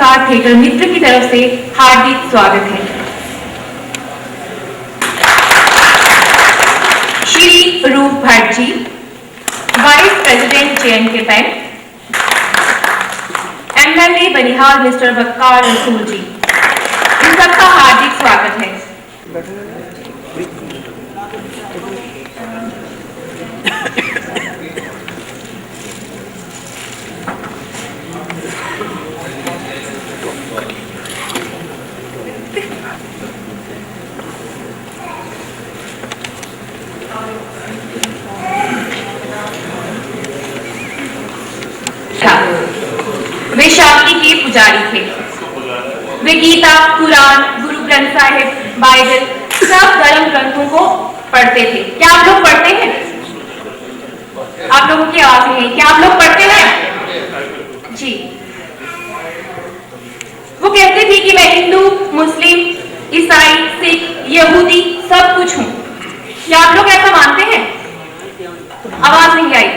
नमस्कार थिएटर मित्र की तरफ से हार्दिक स्वागत है। Shri Roop Bhat ji, vice president JNK bank, MLA Banihal mister Waqar Rasool ji, इन सबका हार्दिक स्वागत है। वे शांति के पुजारी थे। वे गीता, कुरान, गुरु ग्रंथ साहिब, बाइबल सब धर्म ग्रंथों को पढ़ते थे। क्या आप लोग पढ़ते हैं? आप लोगों की आवाज नहीं है। क्या आप लोग पढ़ते हैं? जी। वो कहते थे कि मैं हिंदू, मुस्लिम, ईसाई, सिख, यहूदी सब कुछ हूं। क्या आप लोग ऐसा मानते हैं? आवाज नहीं आई।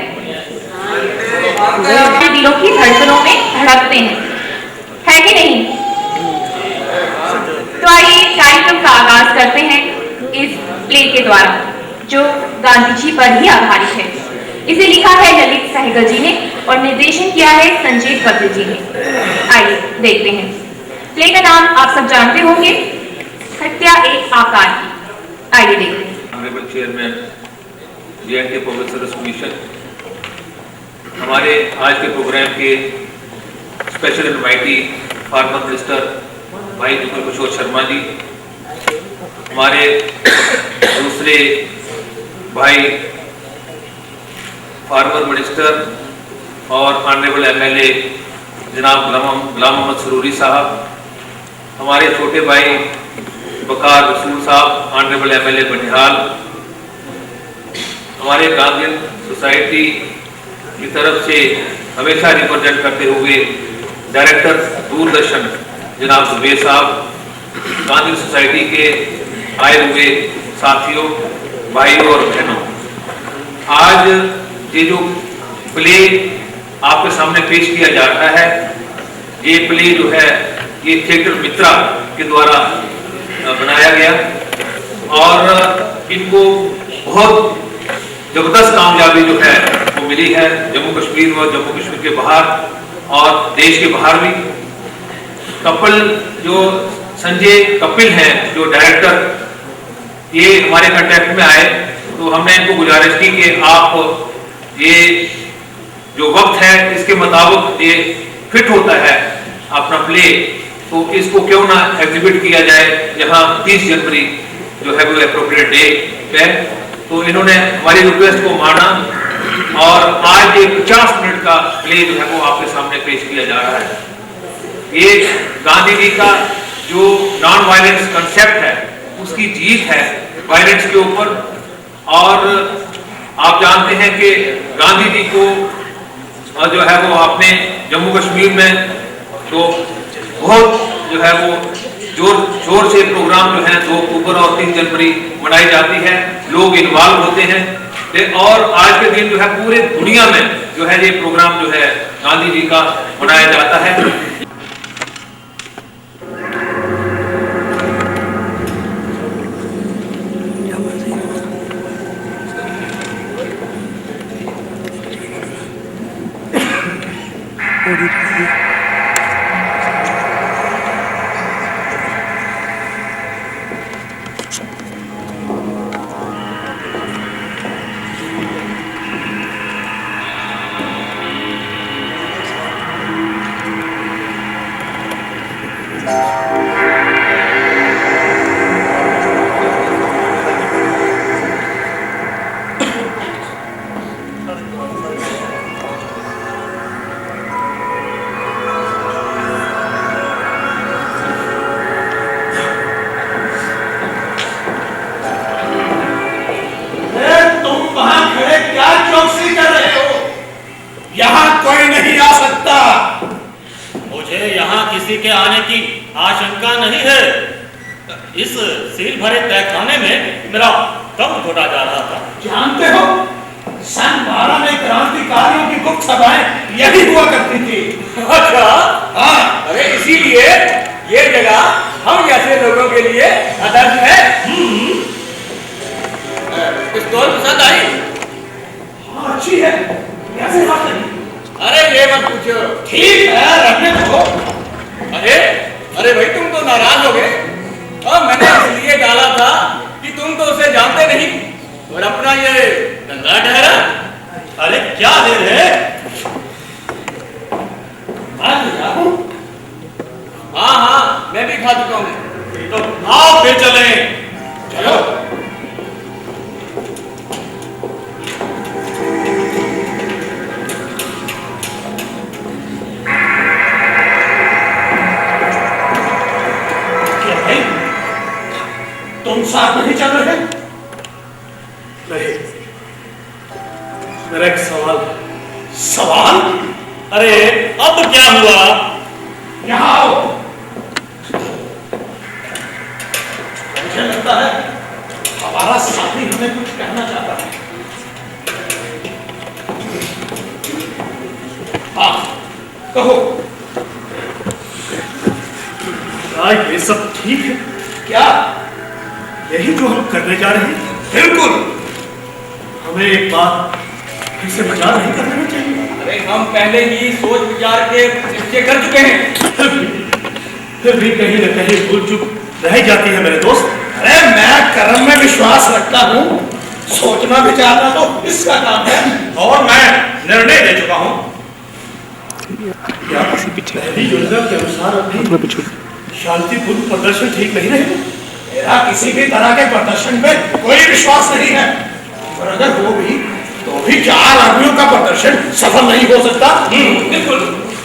अपने दिलों की धड़कनों में धड़कते हैं, है कि नहीं? तो आइए कार्यक्रम का आगाज करते हैं इस प्ले के द्वारा, जो गांधी जी पर ही आधारित है। इसे लिखा है ललित सहगल जी ने और निर्देशन किया है संजय पत्र जी ने। आइए देखते हैं। प्ले का नाम आप सब जानते होंगे, हत्या एक आकार की। आइए देखते हैं। Honourable chairman JNK professor commission, हमारे आज के प्रोग्राम के स्पेशल इनवाइटी फार्मर मिनिस्टर भाई विपुल किशोर शर्मा जी, हमारे दूसरे भाई फार्मर मिनिस्टर और ऑनरेबल MLA जनाब गुलाम मोहम्मद सरूरी साहब, हमारे छोटे भाई वकार रसूल साहब, ऑनरेबल MLA बनिहाल, हमारे गांधी सोसाइटी की तरफ से हमेशा रिप्रेजेंट करते हुए डायरेक्टर दूरदर्शन जनाब जुबेर साहब, गांधी सोसाइटी के आए हुए साथियों, भाइयों और बहनों, आज ये जो प्ले आपके सामने पेश किया जा रहा है, ये प्ले जो है ये थिएटर मित्रा के द्वारा बनाया गया और इनको बहुत जबरदस्त कामयाबी जो है वो मिली है जम्मू कश्मीर व जम्मू कश्मीर के बाहर और देश के बाहर भी। कपिल जो संजय कपिल हैं जो डायरेक्टर, ये हमारे कांटेक्ट में आए तो हमने इनको गुजारिश की कि आप ये जो वक्त है इसके मुताबिक ये फिट होता है अपना प्ले, तो इसको क्यों ना एग्जिबिट किया जाए यहाँ 30 जनवरी जो है वो एप्रोप्रिएट डे पे। तो इन्होंने हमारी रिक्वेस्ट को माना और आज ये 50 मिनट का प्ले जो है वो आपके सामने पेश किया जा रहा है। ये गांधी जी का जो नॉन वायलेंस कंसेप्ट है उसकी जीत है वायलेंस के ऊपर। और आप जानते हैं कि गांधी जी को जो है वो आपने जम्मू कश्मीर में तो बहुत जो है वो जोर शोर से प्रोग्राम जो है 2 अक्टूबर और 3 जनवरी मनाई जाती है, लोग इन्वॉल्व होते हैं और आज के दिन जो है पूरे दुनिया में जो है ये प्रोग्राम जो है गांधी जी का मनाया जाता है। किसी के आने की आशंका नहीं है। इस सील भरे तहखाने में मेरा कब घोटा जा रहा था। जानते हो, सन 12 में क्रांतिकारियों की गुप्त सभाएं यही हुआ करती थी। अच्छा, हाँ। अरे इसीलिए ये जगह हम जैसे लोगों के लिए आदर्श है। पिस्तौल पसंद आई? हाँ अच्छी है, कैसे बात नहीं? अरे ये मत पूछो। ठीक है रखने दो। अरे अरे भाई तुम तो नाराज हो गए और मैंने इसलिए डाला था कि तुम तो उसे जानते नहीं और अपना ये धंधा ठहरा। अरे क्या देर है? हाँ हाँ मैं भी खा चुका हूँ। तो आओ फिर चले। चलो। क्या भाई तुम साथ नहीं चल रहे? नहीं, मेरा एक सवाल है। सवाल? अरे अब क्या हुआ? यहाँ आओ। मुझे लगता है हमारा साथी हमें कुछ कहना चाहता है। हाँ कहो। क्या ये सब ठीक है? क्या? यही जो हम करने जा रहे हैं? बिल्कुल। हमें एक बात फिर से विचार नहीं कर लेना चाहिए? अरे हम पहले ही सोच विचार के निश्चय कर चुके हैं। फिर भी कहीं न कहीं भूल चूक रह जाती है मेरे दोस्त। अरे मैं कर्म में विश्वास रखता हूँ, सोचना विचारना तो इसका काम है। और मैं निर्णय ले चुका हूँ। क्या पहली योजना के अनुसार अभी शांतिपूर्ण प्रदर्शन ठीक नहीं रहेगा? मेरा किसी भी तरह के प्रदर्शन में कोई विश्वास नहीं है और अगर वो भी तो भी 4 आदमियों का प्रदर्शन सफल नहीं हो सकता। बिल्कुल।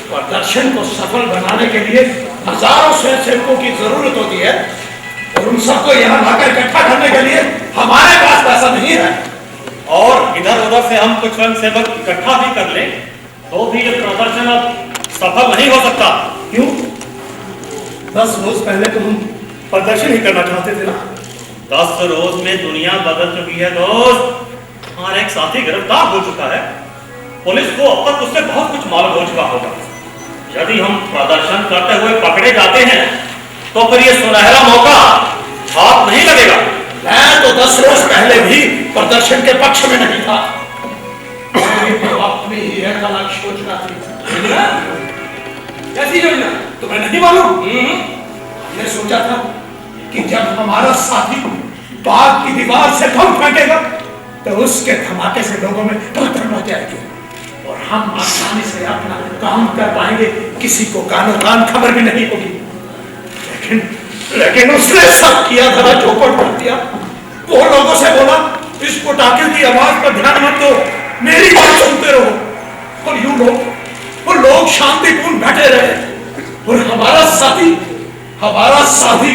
प्रदर्शन को सफल बनाने के लिए हजारों स्वयंसेवकों की जरूरत होती है और उन सबको यहाँ लाकर इकट्ठा करने के लिए हमारे पास पैसा नहीं है। और इधर उधर से हम कुछ स्वयंसेवक इकट्ठा भी कर लें तो भी ये प्रदर्शन अब सफल नहीं हो सकता। क्यों? 10 रोज पहले तो हम प्रदर्शन ही करना चाहते थे ना। 10 रोज में दुनिया बदल चुकी है दोस्त। हमारा एक साथी गिरफ्तार हो चुका है। पुलिस को अब तक उससे बहुत कुछ मालूम हो चुका होगा। यदि हम प्रदर्शन करते हुए पकड़े जाते हैं तो फिर ये सुनहरा मौका हाथ नहीं लगेगा। मैं तो 10 रोज पहले भी प्रदर्शन के पक्ष में नहीं था। तो अपनी ही एक अलग योजना थी। कैसी योजना? तुम्हें नहीं मालूम? हमने सोचा था कि जब हमारा साथी बाग की दीवार से बम फेंकेगा तो उसके धमाके से लोगों में भगदड़ मच जाएगी और हम आसानी से अपना काम कर पाएंगे, किसी को कानो कान खबर भी नहीं होगी। लेकिन उसने सब किया, धरा चौपट कर दिया। वो लोगों से बोला इस पटाखे की आवाज पर ध्यान मत दो, मेरी बात सुनते रहो। और यूं वो लोग शांतिपूर्ण बैठे रहे और हमारा साथी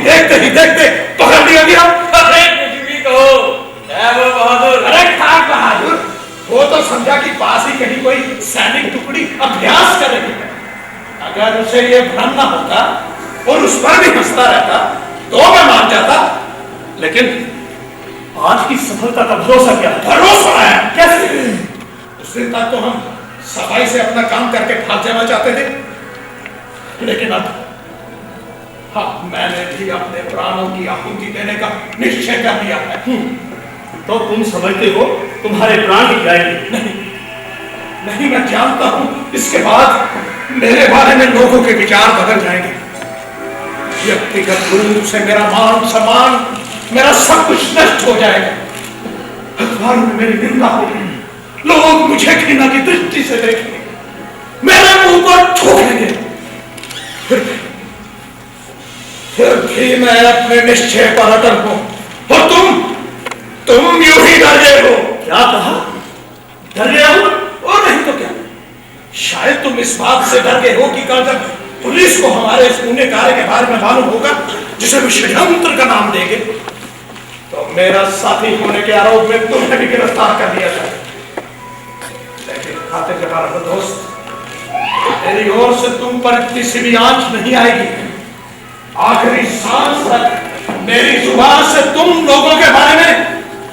देखते ही देखते पकड़ लिया गया। अरे कुछ भी कहो, वो बहादुर। अरे ठाक बहादुर, वो तो समझा कि पास ही कहीं कोई सैनिक टुकड़ी अभ्यास कर रही है। अगर उसे ये भ्रम ना होता और उस पर भी हंसता रहता तो मैं मान जाता। लेकिन आज की सफलता का भरोसा क्या है? भरोसा है कैसे? उस दिन तक तो हम सफाई से अपना काम करके भाग जाना चाहते थे, लेकिन अब हाँ मैंने भी अपने प्राणों की आहुति देने का निश्चय कर लिया है। तो तुम समझते हो तुम्हारे प्राण ही जाएंगे? नहीं मैं जानता हूं इसके बाद मेरे बारे में लोगों के विचार बदल जाएंगे। व्यक्तिगत रूप से मेरा मान सम्मान, मेरा सब कुछ नष्ट हो जाएगा। अखबारों में मेरी निंदा होगी, लोग मुझे घृणा की दृष्टि से देखेंगे, मेरे मुंह पर थूकेंगे। फिर भी मैं अपने निश्चय पर अटल हूं और तुम यूं ही डर गए हो। क्या कहा? डर गया हूं? और नहीं तो क्या, शायद तुम इस बात से डर गए हो कि कल जब पुलिस को हमारे इस पुण्य कार्य के बारे में मालूम होगा जिसे भी षड्यंत्र का नाम देंगे तो मेरा साथी होने के आरोप में तुम्हें भी गिरफ्तार कर लिया जाए। लेकिन खाते के बारे में दोस्त, मेरी ओर से तुम पर किसी भी आंच नहीं आएगी। आखिरी सांस तक मेरी जुबान से तुम लोगों के बारे में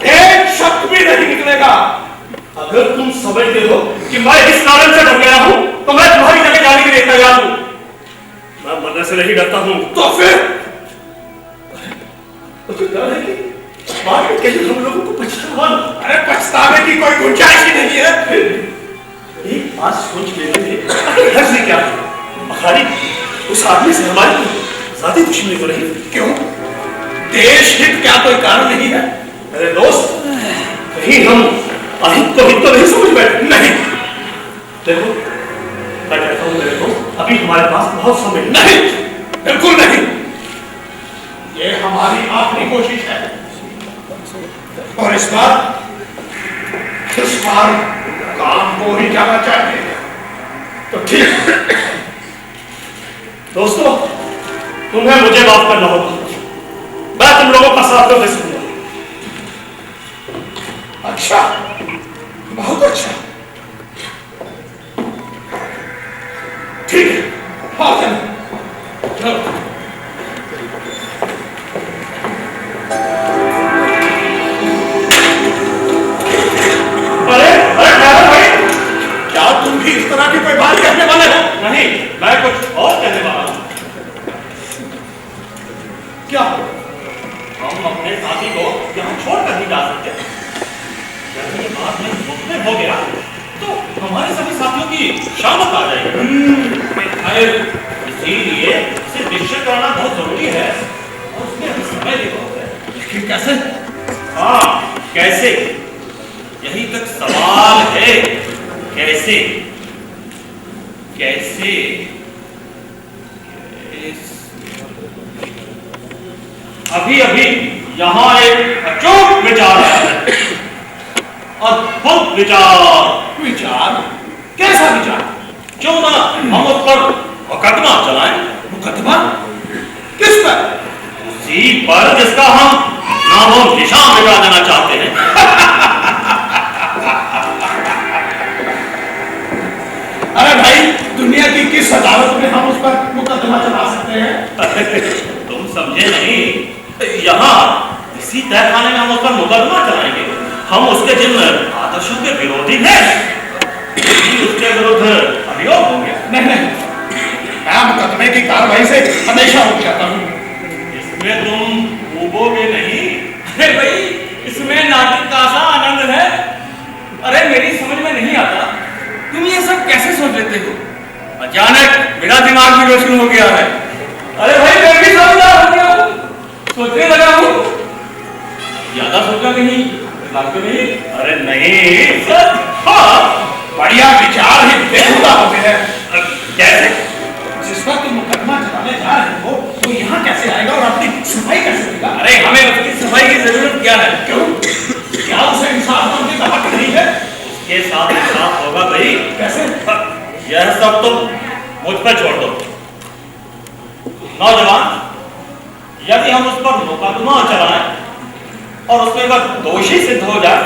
एक शब्द भी नहीं निकलेगा। अगर तुम समझते हो कि मैं इस कारण से डर गया हूं तो मैं तुम्हारी जगह जाने के लिए तैयार हूं। मैं से नहीं डरता हूं। तो फिर मुझे डर है कि बाद में कहीं हम लोगों को पछतावा न। अरे पछतावे की कोई गुंजाइश ही नहीं है। एक बात सोच लेने में हर्ज क्या है? अखाड़ी उस आदमी से हमारी ज्यादा दुश्मनी तो नहीं? क्यों? देश हित क्या कोई कारण नहीं है? अरे दोस्त, कहीं हम अहित को हित तो नहीं समझ बैठे? नहीं देखो, मैं कहता हूं मेरे दोस्त, अभी हमारे पास बहुत समय है। नहीं, बिल्कुल नहीं। ये हमारी आखिरी कोशिश है और इस बार काम को ही जाना चाहिए। तो ठीक दोस्तों, तुम्हें मुझे माफ करना होगा। मैं तुम लोगों का साथ दे सकूंगा। अच्छा, बहुत अच्छा। ठीक है, आओ चलो। चलो। अरे अरे ड्राइवर भाई, क्या तुम भी इस तरह की कोई बात कहने वाले हो? नहीं, मैं कुछ और कहने वाला हूं। क्या? हम अपने साथी को यहाँ छोड़कर नहीं जा सकते। यदि ये बात में मुकम्मल हो गया तो हमारे सभी साथियों की शामत आ जाएगी। इसीलिए इसे निश्चय करना बहुत जरूरी है और उसमें अभी समय भी बहुत है। लेकिन कैसे? हाँ, कैसे? यही तक सवाल है। कैसे? कैसे? अभी अभी यहाँ एक अचूक विचार आया है। अद्भुत विचार। विचार? कैसा विचार? क्यों ना हम उस पर मुकदमा चलाएं? मुकदमा? किस पर? उसी पर जिसका हम नामो निशान मिटा देना चाहते हैं। अरे भाई, दुनिया की किस अदालत में हम उस पर मुकदमा चला सकते हैं? तुम समझे नहीं? यहाँ इसी तहखाने में हम उस पर मुकदमा चलाएंगे। हम उसके जिन आदर्शों के विरोधी हैं, उसके विरुद्ध अभियोग होंगे। नहीं नहीं, मैं मुकदमे की कार्रवाई से हमेशा उठ जाता हूँ। इसमें तुम डूबोगे नहीं। अरे भाई, इसमें नाटक का सा आनंद है। अरे मेरी समझ में नहीं आता, तुम ये सब कैसे सोच लेते हो? अचानक मेरा दिमाग भी रोशन हो गया है। अरे भाई, मैं भी समझदार हो गया हूँ, सोचने लगा हूँ। ज्यादा सोचा नहीं, लागतो नहीं। अरे नहीं सर, हाँ बढ़िया विचार ही बेहुदा हो गए हैं। कैसे? जिस पर तुम मुकदमा चलाने जा रहे हो, वो यहाँ कैसे आएगा और अपनी सफाई कैसे देगा? अरे हमें उसकी सफाई की जरूरत क्या है? क्यों? क्या उसे इंसाफ करने का हक नहीं है? उसके साथ इंसाफ होगा भाई। कैसे? यह सब तुम मुझ पर छोड़ दो। नौजवान, यदि हम उस पर मुकदमा चलाएं और उसमें वह दोषी सिद्ध हो जाए,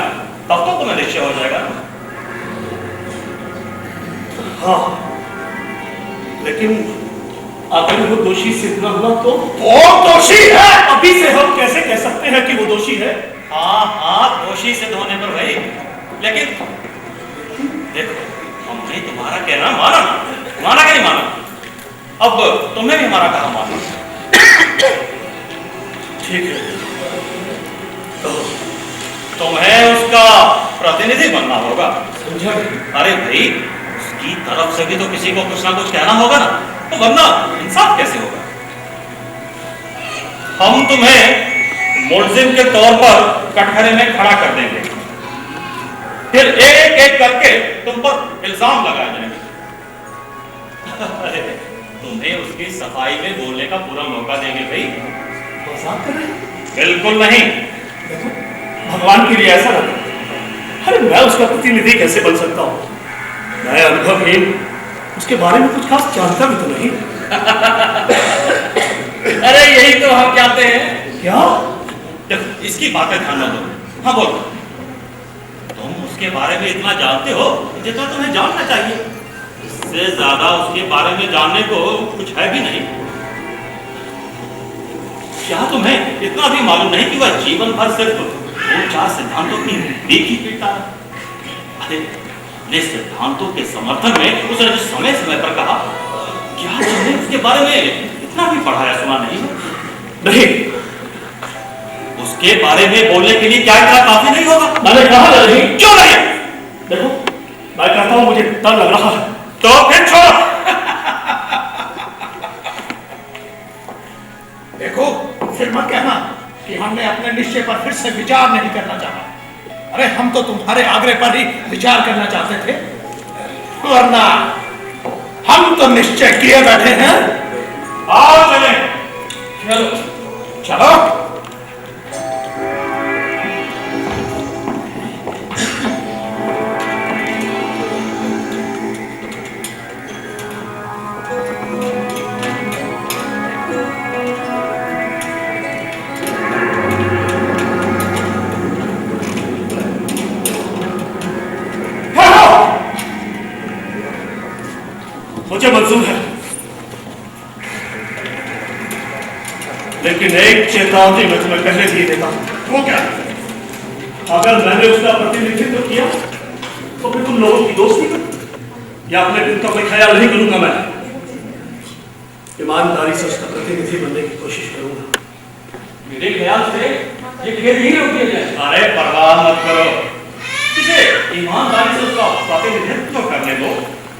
तब तो तुम्हें निश्चय हो जाएगा। हाँ, लेकिन अगर वो दोषी सिद्ध न हुआ तो? वो दोषी है। अभी से हम कैसे कह सकते हैं कि वो दोषी है? हाँ हाँ, दोषी सिद्ध होने पर भाई। लेकिन देखो, हमने तुम्हारा कहना माना कि नहीं माना? अब तुम्हें भी हमारा कहा माना। ठीक है, तो तुम्हें उसका प्रतिनिधि बनना होगा। समझा? अरे भाई, उसकी तरफ से भी तो किसी को कुछ ना कुछ कहना होगा ना, तो वरना इंसाफ कैसे होगा? हम तुम्हें मुलजिम के तौर पर कटघरे में खड़ा कर देंगे, फिर एक एक करके तुम पर इल्जाम लगाए जाएंगे। अरे, तुम्हें उसकी सफाई में बोलने का पूरा मौका देंगे भाई। मजाक कर रहे हैं? बिल्कुल नहीं। देखो, भगवान के लिए ऐसा लगा। अरे मैं उसका प्रतिनिधि कैसे बन सकता हूँ? मैं अनुभवहीन, उसके बारे में कुछ खास जानता भी तो नहीं। अरे यही तो हम चाहते हैं। क्या? देखो, इसकी बातें ध्यान न दो। हाँ बोलो, तुम उसके बारे में इतना जानते हो जितना तुम्हें जानना चाहिए। इससे ज्यादा उसके बारे में जानने को कुछ है भी नहीं। क्या तुम्हें इतना भी मालूम नहीं कि वह जीवन भर सिर्फ 2-4 सिद्धांतों की भीख ही पीता है? अरे, अपने सिद्धांतों के समर्थन में उसने समय समय पर कहा, क्या तुम्हें उसके बारे में इतना कभी पढ़ा या सुना नहीं? नहीं, उसके बारे में बोलने के लिए क्या इतना काफी नहीं होगा? मैंने कहा नहीं। क्यों नहीं? देखो, मैं कहता हूं मुझे डर लग रहा है। तो फिर छोड़ो। देखो, फिर मत कहना कि हमने अपने निश्चय पर फिर से विचार नहीं करना चाहा। अरे हम तो तुम्हारे आग्रह पर ही विचार करना चाहते थे, वरना हम तो निश्चय किए बैठे हैं। आओ चले। चलो चलो। मुझे मंजूर है, लेकिन एक चेतावनी मैं तुम्हें पहले दिए देता हूं। वो क्या? अगर मैंने उसका प्रतिनिधित्व किया तो फिर तुम लोगों की दोस्ती कर या अपने दिल का कोई ख्याल नहीं करूंगा। मैं ईमानदारी से उसका प्रतिनिधि बनने की कोशिश करूंगा। मेरे ख्याल से ये खेल ही रोक दिया जाए। अरे परवाह मत करो, इसे ईमानदारी से उसका प्रतिनिधित्व करने दो,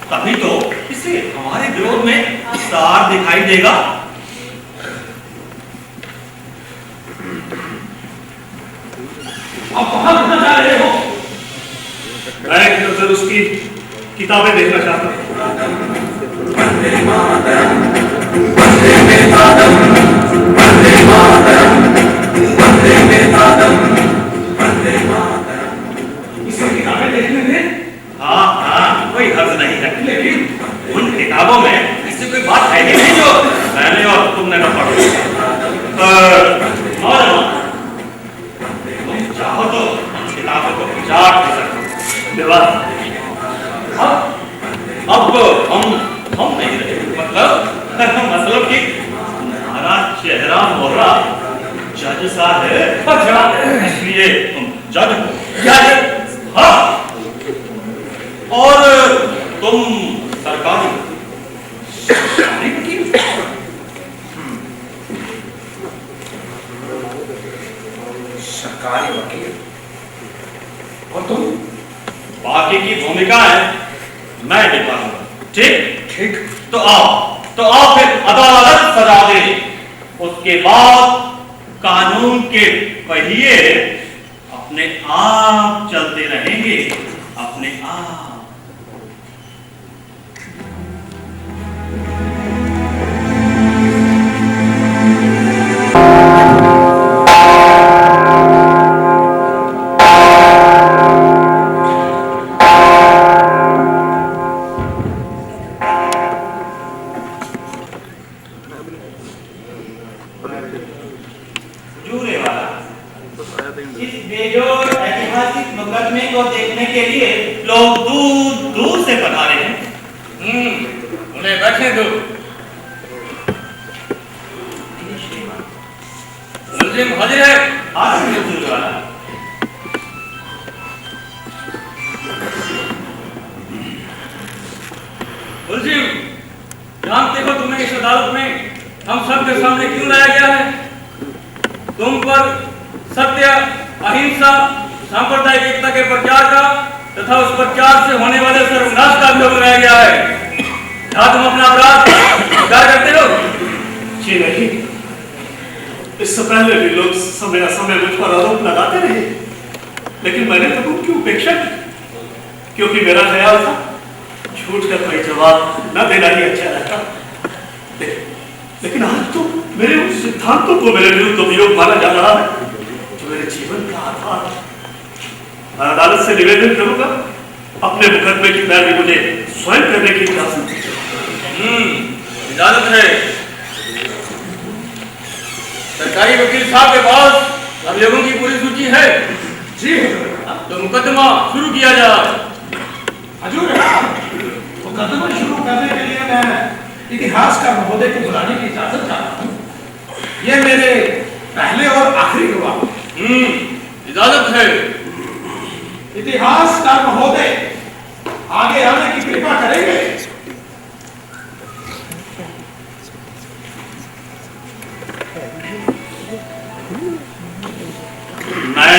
तभी तो इसे हमारे विरोध में सार दिखाई देगा। आप कहां घुसना चाह रहे हो? मैं एक नजर उसकी किताबें देखना चाहता हूँ। इसे किताबें देखने में हाँ हाँ, कोई हर्ज नहीं है, लेकिन उन किताबों में ऐसी कोई बात है ही नहीं जो मैंने और तुमने न पढ़ी। तुम चाहो तो उन किताबों को चाट भी सकते हो। अब हम नहीं रहे, मतलब कि हमारा चेहरा मोहरा जज सा है। अच्छा, इसलिए तुम जज हो। हाँ, और तुम सरकारी वकील। सरकारी वकील और तुम? बाकी की भूमिका है मैं निभाऊंगा। ठीक ठीक। तो आओ फिर अदालत सजा दे, उसके बाद कानून के पहिए अपने आप चलते रहेंगे, अपने आप। जूरे वाला, इस बेजोड़ ऐतिहासिक मुकदमे को देखने के लिए लोग दूर दूर से पधारे हैं। उन्हें बैठने दो। मुल्जिम हाजिर है। हाजिर है जूरे वाला। मुल्जिम, जानते हो तुम्हें इस अदालत में हम सब के सामने क्यों लाया गया है? तुम पर सत्य, अहिंसा, सांप्रदायिक एकता के प्रचार का तथा उस प्रचार से होने वाले सर्वनाश का अभियोग लगाया गया है। क्या तुम अपना अपराध स्वीकार करते हो? जी नहीं, इससे पहले भी लोग समय समय मुझ पर आरोप लगाते रहे, लेकिन मैंने तो उनकी उपेक्षा की, क्योंकि मेरा ख्याल था झूठ का कोई जवाब न देना ही अच्छा रहता। लेकिन आज तो मेरे उन सिद्धांतों को मेरे विरुद्ध उपयोग माना जा रहा है जो मेरे जीवन का आधार है। मैं अदालत से निवेदन करूंगा, अपने मुकदमे की पैरवी मुझे स्वयं करने की इजाजत। इजाजत है। सरकारी वकील साहब के पास अभियोगों की पूरी सूची है। जी तो मुकदमा शुरू किया जाए। हजूर, मुकदमा शुरू करने के लिए मैं इतिहासकार महोदय को बुलाने की इजाजत चाहता हूँ। ये मेरे पहले और आखिरी गवाह। इजाजत है। इतिहासकार महोदय आगे आने की कृपा करेंगे? मैं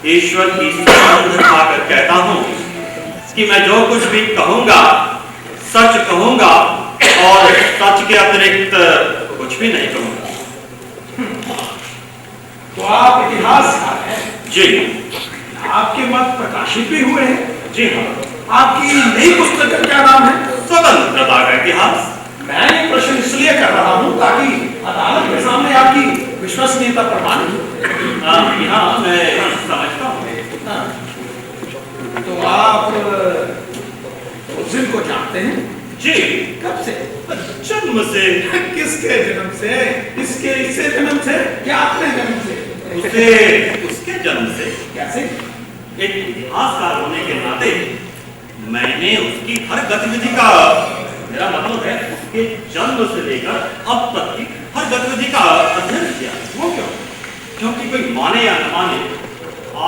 ईश्वर की सौगंध खाकर कहता हूं कि मैं जो कुछ भी कहूंगा सच कहूंगा और सच के अतिरिक्त कुछ भी नहीं कहूंगा। तो आप इतिहासकार हैं? जी आपके मत प्रकाशित भी हुए हैं? जी हाँ। आपकी नई पुस्तक का क्या नाम है? स्वतंत्रता का इतिहास। मैं ये प्रश्न इसलिए कर रहा हूं ताकि अदालत के सामने आपकी विश्वसनीयता प्रमाणित हो। हाँ मैं समझता हूँ। तो आप मुलजिम को जानते हैं? जी। कब से? जन्म से। किसके जन्म से? इसके जन्म से या अपने जन्म से? उसके जन्म से। कैसे? एक इतिहासकार होने के नाते मैंने उसकी हर गतिविधि का, मेरा मतलब है उसके जन्म से लेकर अब तक की हर गतिविधि का अध्ययन किया। वो क्यों? क्योंकि कोई माने या न माने,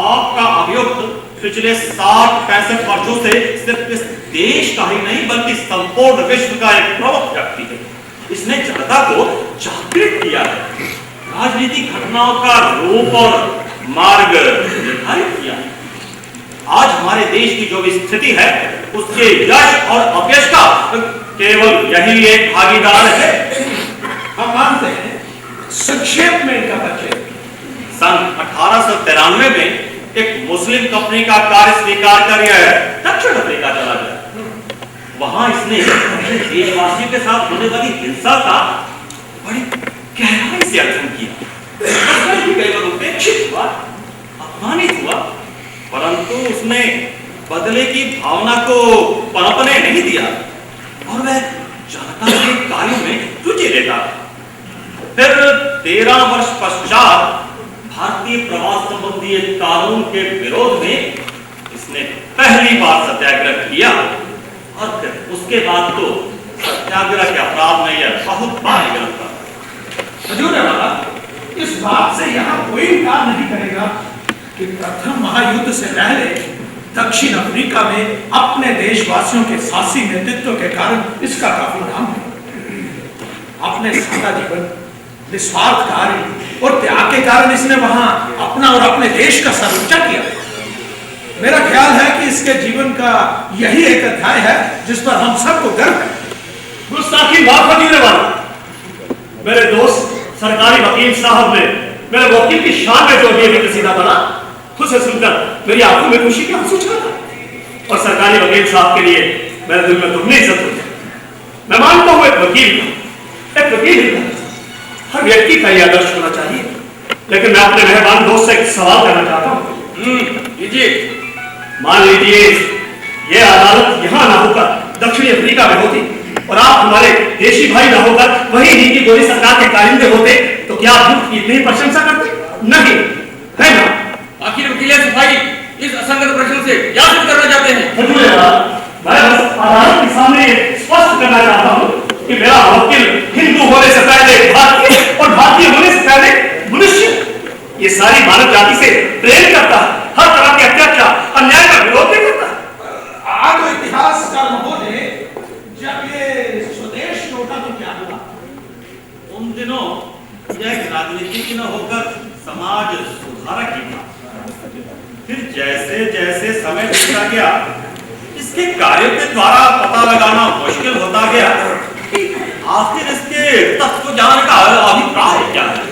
आपका अभियुक्त पिछले 60-65 वर्षों से सिर्फ इस देश का ही नहीं बल्कि संपूर्ण विश्व का एक प्रमुख व्यक्ति है। इसने जनता को जागृत किया है, राजनीतिक घटनाओं का रूप और मार्ग निर्धारित किया है। आज हमारे देश की जो भी स्थिति है उसके यश और अपयश का केवल यही एक भागीदार है। हम मानते हैं। संक्षेप में इनका परिचय। सन 1893 में एक मुस्लिम कंपनी का कार्य स्वीकार कर यह दक्षिण अफ्रीका चला गया। वहां इसने अपने देशवासियों के साथ होने वाली हिंसा का बड़ी गहराई से अध्ययन किया। उपेक्षित हुआ, अपमानित हुआ, परंतु उसने बदले की भावना को पनपने नहीं दिया और वह जनता के कार्यों में रुचि लेता। फिर 13 वर्ष पश्चात भारतीय प्रवास संबंधी एक कानून के विरोध में इसने पहली बार सत्याग्रह किया और फिर उसके बाद तो सत्याग्रह के अपराध में यह बहुत बार गिरफ्तार। हजूर वाला, इस बात से यहाँ कोई इनकार नहीं करेगा कि प्रथम महायुद्ध से पहले दक्षिण अफ्रीका में अपने देशवासियों के साहसी नेतृत्व के कारण इसका काफी नाम है। अपने सादा जीवन, निस्वार्थ कार्य और त्याग के कारण इसने वहां अपना और अपने देश का सर ऊंचा किया। मेरा ख्याल है कि इसके जीवन का यही एक अध्याय है जिस पर हम सबको गर्व है। गुस्ताखी माफ कीजिए वाला, मेरे दोस्त सरकारी वकील साहब ने मेरे वकील की शान में जो भी सीधा बना, उसे सुनकर मेरी आंखों में खुशी के आंसू छलका और सरकारी वकील साहब के लिए मेरे दिल में दुगनी इज्जत होती। मैं मानता हूं एक वकील ही हर व्यक्ति का यह आदर्श होना चाहिए, लेकिन मैं अपने मेहमान दोस्त से एक सवाल करना चाहता हूँ। लीजिए। मान लीजिए यह अदालत यहाँ ना होकर दक्षिणी अफ्रीका में होती और आप हमारे देशी भाई ना होकर वही नीति गोली सरकार के कारिंदे होते, तो क्या आप इतनी प्रशंसा करते? नहीं, है ना? आखिर वकील सफाई इस असंगत प्रश्न से क्या सिद्ध करना चाहते हैं? मैं बस अदालत के सामने स्पष्ट करना चाहता हूँ कि मेरा वकील हिंदू होने से पहले भारतीय और भारतीय होने से पहले मनुष्य, ये सारी मानव जाति से प्रेम करता है, हर तरह के अत्याचार अन्याय का विरोध भी करता है। आज इतिहास का महोदय, जब ये स्वदेश लौटा तो क्या हुआ? उन दिनों यह राजनीतिक न होकर समाज सुधारक ही था। फिर जैसे जैसे समय बीतता गया, इसके कार्यों के द्वारा पता लगाना मुश्किल होता गया कि आखिर इसके तत्व को जानने का अभिप्राय क्या है।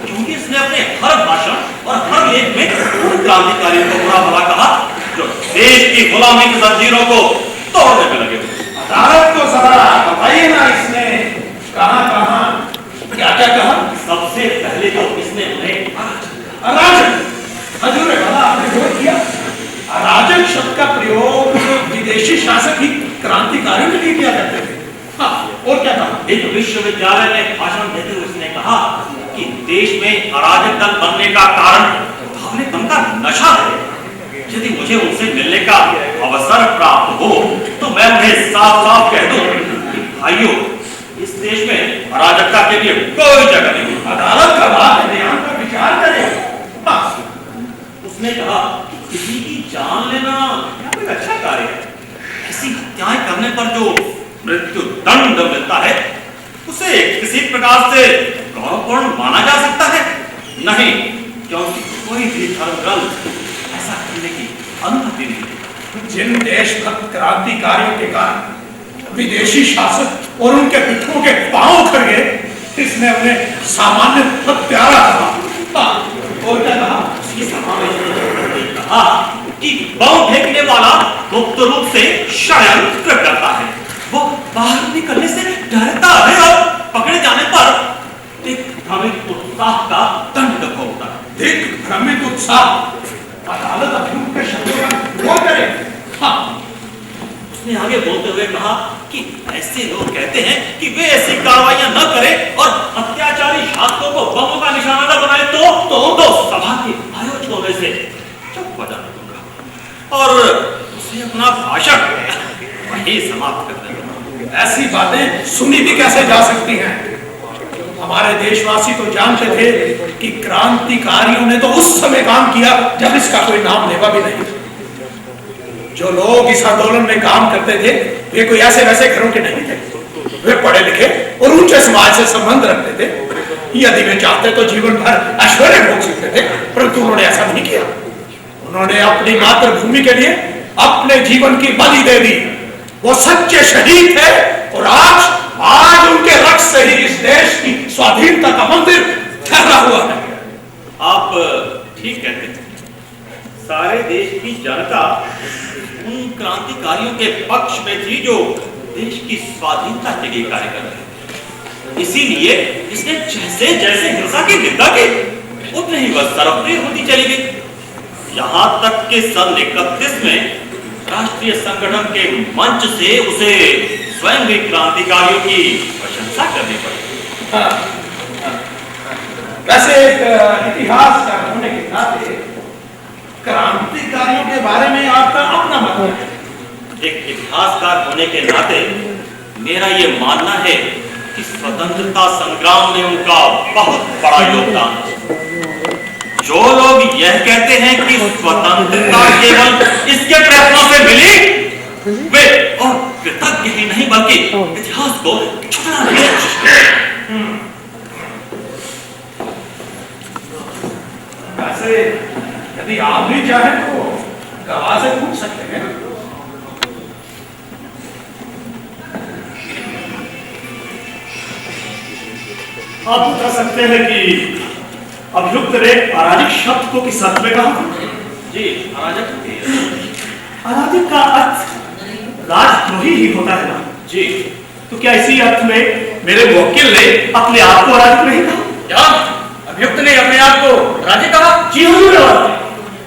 क्योंकि इसने अपने हर भाषण और हर लेख में उन क्रांतिकारियों को बुरा भला कहा जो देश की गुलामी की जंजीरों को तोड़ने में लगे हुए। अदालत को जरा बताइए ना, इसने कहां क्या क्या कहा? सबसे पहले तो इसने उन्हें अराजक, हजूर वाला आपने वो किया। अराजक शब्द का प्रयोग विदेशी शासक ही क्रांतिकारियों के लिए किया करते थे। हाँ, और क्या कहा? एक विश्वविद्यालय में भाषण देते हुए उसने कहा कि देश में अराजक दल बनने का कारण भावनेपन का नशा है। यदि मुझे उनसे मिलने का अवसर प्राप्त हो तो मैं उन्हें साफ साफ कह दूं कि भाइयों, इस देश में अराजकता के लिए कोई जगह नहीं। अदालत का बात है, ध्यान का विचार करें। उसने कहा किसी की जान लेना कोई अच्छा कार्य है। किसी हत्याएं करने पर जो मृत्यु दंड मिलता है उसे किसी प्रकार से गौरवपूर्ण माना जा सकता है? नहीं, क्योंकि कोई भी धर्म ग्रंथ ऐसा करने की अनुमति नहीं देता। जिन देशभक्त क्रांतिकारियों के कारण विदेशी शासक और उनके पिट्ठों के पांव उखड़ गए, इसने अपने सामान्य हत्यारा कहा। और क्या कहा? कहा कि बम फेंकने वाला गुप्त रूप से षड्यंत्र करता है, वो बाहर निकलने से डरता है और पकड़े जाने पर एक भ्रमित उत्साह का दंड भोगता है। दिग्भ्रमित उत्साह, अदालत अभियुक्त के शब्दों का विरोध करे। हाँ, उसने आगे बोलते हुए कहा कि ऐसे लोग कहते हैं कि वे ऐसी कार्रवाइयां न करें और अत्याचारी शासकों को बमों का निशाना न बनाए तो सभा के आयोजकों में से चुप हो जाने दूंगा और उसे अपना भाषण वही समाप्त कर देगा। ऐसी बातें सुनी भी कैसे जा सकती हैं? हमारे देशवासी तो जानते थे कि क्रांतिकारियों ने तो उस समय काम किया जब इसका कोई नाम लेवा भी नहीं। जो लोग इस आंदोलन में काम करते थे वे कोई ऐसे वैसे घरों के नहीं थे, वे पढ़े लिखे और ऊंचे समाज से संबंध रखते थे। यदि वे चाहते तो जीवन भर ऐश्वर्य भोग सकते थे, परंतु उन्होंने ऐसा नहीं किया। उन्होंने अपनी मातृभूमि के लिए अपने जीवन की बलि दे दी। वो सच्चे शहीद थे और आज उनके रक्त से ही इस देश की स्वाधीनता का मंदिर ठहरा हुआ है। आप ठीक कहते हैं। सारे देश की जनता उन क्रांतिकारियों के पक्ष में थी जो देश की स्वाधीनता के लिए कार्य कर रहे थे। इसीलिए इसने जैसे जैसे हिंसा की निंदा की उतने ही वह सर्वप्रिय होती चली गई। यहाँ तक कि सन 31 में राष्ट्रीय संगठन के मंच से उसे स्वयं भी क्रांतिकारियों की प्रशंसा करनी पड़ी। वैसे एक इतिहासकार होने के नाते क्रांतिकारियों के बारे में आपका अपना मत है। एक इतिहासकार होने के नाते मेरा ये मानना है कि स्वतंत्रता संग्राम में उनका बहुत बड़ा योगदान है। जो लोग यह कहते हैं कि स्वतंत्रता केवल इसके प्रयत्नों से मिली, वे और कृतज्ञ ही नहीं बल्कि इतिहास को छुपाने की कोशिश करते हैं। वैसे यदि आप भी चाहें तो गवाह से पूछ सकते हैं। आप बता सकते हैं कि अभियुक्त ने अराजक शब्द को किस अर्थ में कहा? जी, अराजक का अर्थ राजद्रोही ही होता है ना? जी। तो क्या इसी अर्थ में मेरे वकील ने अपने आप को अराजक नहीं कहा? क्या अभियुक्त ने अपने आप को राजी कहा? जी हाँ,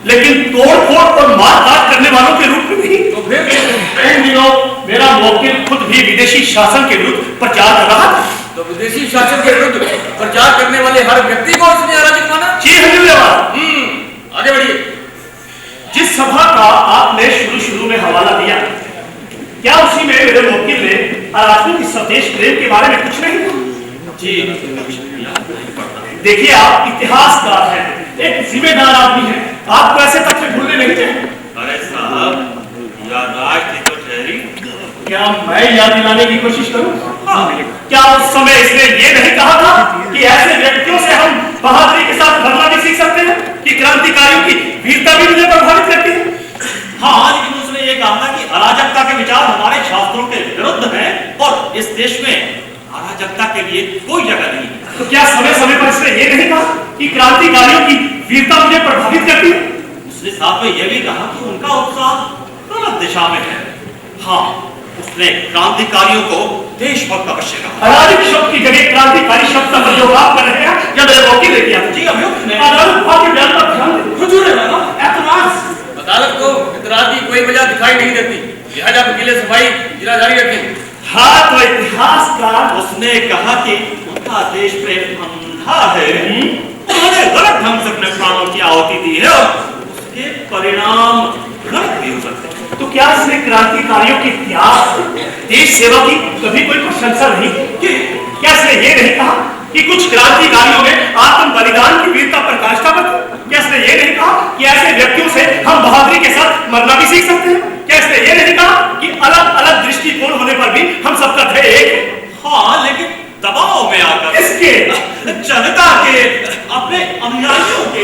लेकिन तोड़-फोड़ और मार-काट करने वालों के रूप में नहीं। तो फिर इन दिनों मेरा वकील खुद भी विदेशी शासन के विरुद्ध प्रचार कर रहा था। तो विदेशी शासन के विरुद्ध प्रचार करने वाले हर व्यक्ति को उसने अराजक माना? जी हाँ, आगे बढ़िए। जिस सभा का आपने शुरू में हवाला दिया, क्या उसी में मेरे वकील ने अराजकों की स्वदेश प्रेम के बारे में कुछ नहीं कहा? जी, देखिए, आप इतिहासकार हैं, एक जिम्मेदार आदमी हैं, आपको ऐसे तथ्य भूलने नहीं चाहिए। अरे साहब, याददाश्त थी तो ठहरी। क्या मैं याद दिलाने की कोशिश करूं? क्या उस समय इसने ये नहीं कहा था कि ऐसे व्यक्तियों से हम बहादुरी के साथ लड़ना भी सीख सकते हैं, कि क्रांतिकारियों की वीरता भी मुझे प्रभावित करती है? हाँ, लेकिन उसने ये कहा था कि अराजकता के विचार हमारे शास्त्रों के विरुद्ध हैं और इस देश में अराजकता के लिए कोई जगह नहीं है। तो क्या समय समय पर इसने ये नहीं कहा कि क्रांतिकारियों की वीरता मुझे प्रभावित करती है? उसने साथ में यह भी कहा कि उनका उत्साह गलत दिशा में है। हाँ, उसने क्रांतिकारियों को देशभक्त अवश्य कहा। अराजक शब्द की जगह क्रांतिकारी शब्द का प्रयोग आप कर रहे हैं या मेरे वकील ने किया? जी, अभियुक्त ने अदालत के बयान पर ध्यान दें। हुजूर एतराज। अदालत को इतराज की कोई वजह दिखाई नहीं देती, लिहाजा वकील सफाई जिला जारी रखें। हाँ, तो इतिहासकार उसने कहा कि उनका देश प्रेम अंधा है, उन्होंने गलत ढंग से अपने प्राणों की आहुति दी है और उसके परिणाम गलत भी हो सकते हैं। तो क्या इसने क्रांतिकारियों के त्याग, देश सेवा की कभी कोई प्रशंसा नहीं की? क्या इसने ये नहीं कहा कि कुछ क्रांतिकारियों में आत्म बलिदान की वीरता प्रकाष्ठा बनी? क्या इसने ये नहीं कहा कि ऐसे व्यक्तियों से हम बहादुरी के साथ मरना भी सीख सकते हैं? क्या इसने ये नहीं कहा कि अलग अलग दृष्टिकोण होने पर भी हम सबका ध्येय एक है? हाँ, लेकिन दबाव में आकर इसके जनता के, अपने अनुयायियों के।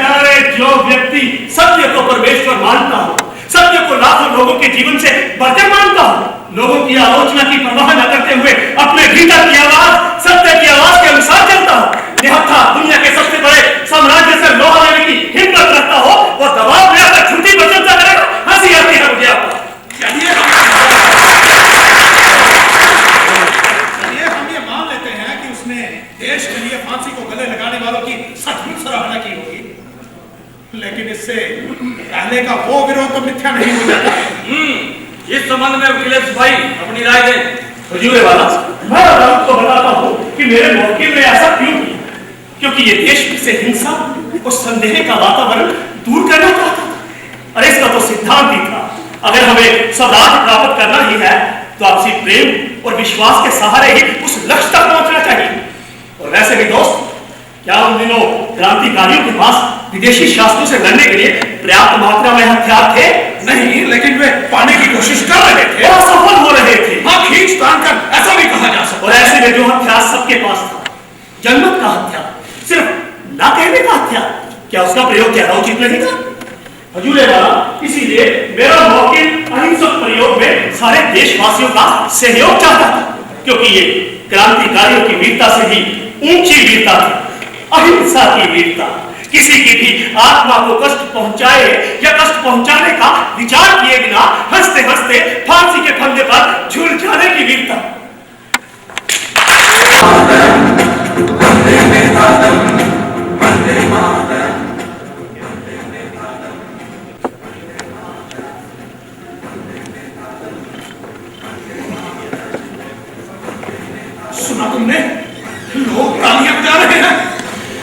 अरे जो व्यक्ति सत्य को परमेश्वर मानता हो, सत्य को लाखों लोगों के जीवन से बढ़कर मानता हो, लोगों की आलोचना की परवाह न करते हुए अपने भीतर की आवाज सत्य की आवाज के अनुसार चलता हो, निहत्था दुनिया के सबसे बड़े साम्राज्य से लोहा लेने की हिम्मत रखता हो, वो दबाव में आकर झूठी प्रशंसा करेगा। हंसी आती है मुझे आपको। चलिए हम ये मान लेते हैं कि उसने देश के लिए फांसी को गले लगाने वालों की सचमुच सराहना की होगी, लेकिन इससे पहले का वो विरोध तो मिथ्या नहीं हो जाता। इस संबंध में वकील भाई अपनी राय दें। हुजूर वाला, मैं आपको बताता हूँ कि मेरे मौके में ऐसा क्यों किया, क्योंकि ये देश से हिंसा और संदेह का वातावरण दूर करना चाहता था। अरे इसका तो सिद्धांत ही था, अगर हमें स्वराज प्राप्त करना ही है तो आपसी प्रेम और विश्वास के सहारे ही उस लक्ष्य तक पहुंचना चाहिए। और वैसे भी दोस्त, क्या उन दिनों क्रांतिकारियों के पास विदेशी शासकों से लड़ने के लिए पर्याप्त मात्रा में हथियार थे? नहीं, लेकिन वे पाने की कोशिश कर रहे थे और सफल हो रहे थे। हाँ, खींच तान कर ऐसा भी कहा जा सकता। और ऐसे में जो हथियार सबके पास था, जनमत का हथियार, सिर्फ ना कहने का हथियार, क्या उसका प्रयोग ज्यादा उचित नहीं था? हजूरे वाला, इसीलिए मेरा मौके अहिंसक प्रयोग में सारे देशवासियों का सहयोग चाहता था, क्योंकि ये क्रांतिकारियों की वीरता से भी ऊंची वीरता थी, अहिंसा की वीरता। किसी की भी आत्मा को कष्ट पहुंचाए या कष्ट पहुंचाने का विचार किए बिना हंसते हंसते फांसी के फंदे पर झूल जाने की वीरता। सुना तुमने? लोग तालियां बजा रहे हैं।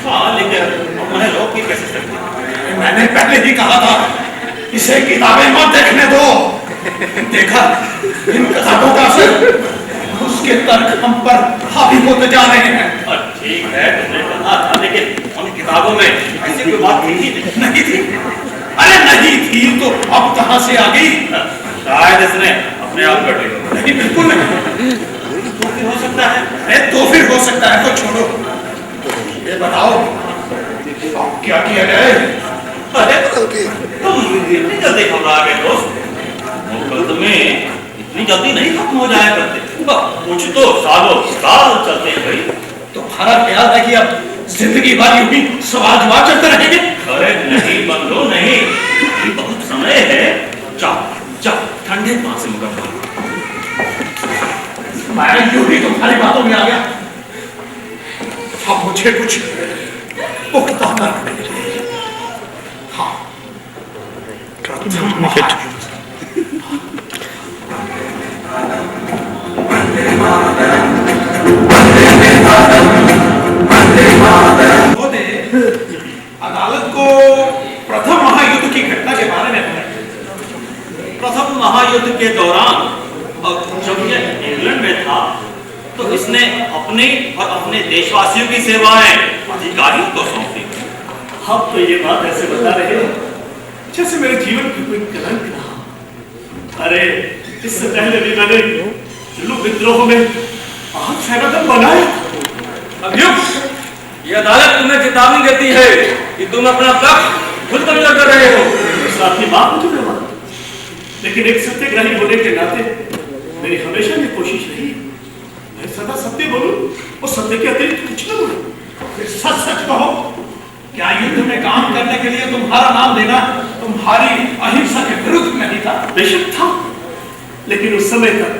हाँ, लेकिन उन्हें रोक के कैसे सकते? मैंने पहले ही कहा था, इसे किताबें मत देखने दो। देखा इन किताबों का असर, उसके तर्क हम पर हावी होते जा रहे हैं। ठीक है, तुमने कहा था, लेकिन उन किताबों में ऐसी कोई बात थी नहीं थी। अरे नहीं थी तो अब कहां से आ गई? शायद इसने अपने आप कर ली। नहीं, बिल्कुल नहीं। तो फिर हो सकता है। अरे तो फिर हो सकता है तो छोड़ो, ये बताओ अब क्या किया जाए? अरे तुम इतनी जल्दी घबरा गए दोस्त? मुकदमे इतनी जल्दी नहीं खत्म हो जाया करते, कुछ तो सालों साल चलते हैं भाई। तुम्हारा ख्याल है कि अब जिंदगी भर यूं ही सवाल जवाब चलते रहेंगे? अरे नहीं बंधु नहीं, अभी बहुत समय है। जाओ जाओ, ठंडे पास से मुकदमा। मैं यूं ही तुम्हारी बातों में आ गया। अब मुझे कुछ पुख्ता करना चाहिए। हाँ, अदालत को प्रथम महायुद्ध की घटना के बारे में बताइए। प्रथम महायुद्ध के दौरान जब यह इंग्लैंड में था तो इसने अपने और अपने देशवासियों की सेवाएं अधिकारियों को सौंपी। अब तो ये बात ऐसे बता रहे हो जैसे मेरे जीवन की कोई कलंक ना हो। अरे इससे पहले भी मैंने जुलूम विद्रोह में आग सैनादल बनाया। अभियुक्त, ये अदालत तुम्हें चेतावनी देती है कि तुम अपना पक्ष खुद कब्जा कर रहे हो। साथ ही बात मुझे मानो, लेकिन एक सत्याग्रही होने के नाते मेरी हमेशा ये कोशिश रही है मैं सदा सत्य बोलूं और सत्य के अतिरिक्त कुछ न बोलूं। सच सच कहो, क्या युद्ध में काम करने के लिए तुम्हारा नाम लेना तुम्हारी अहिंसा के विरुद्ध नहीं था? बेशक था, लेकिन उस समय तक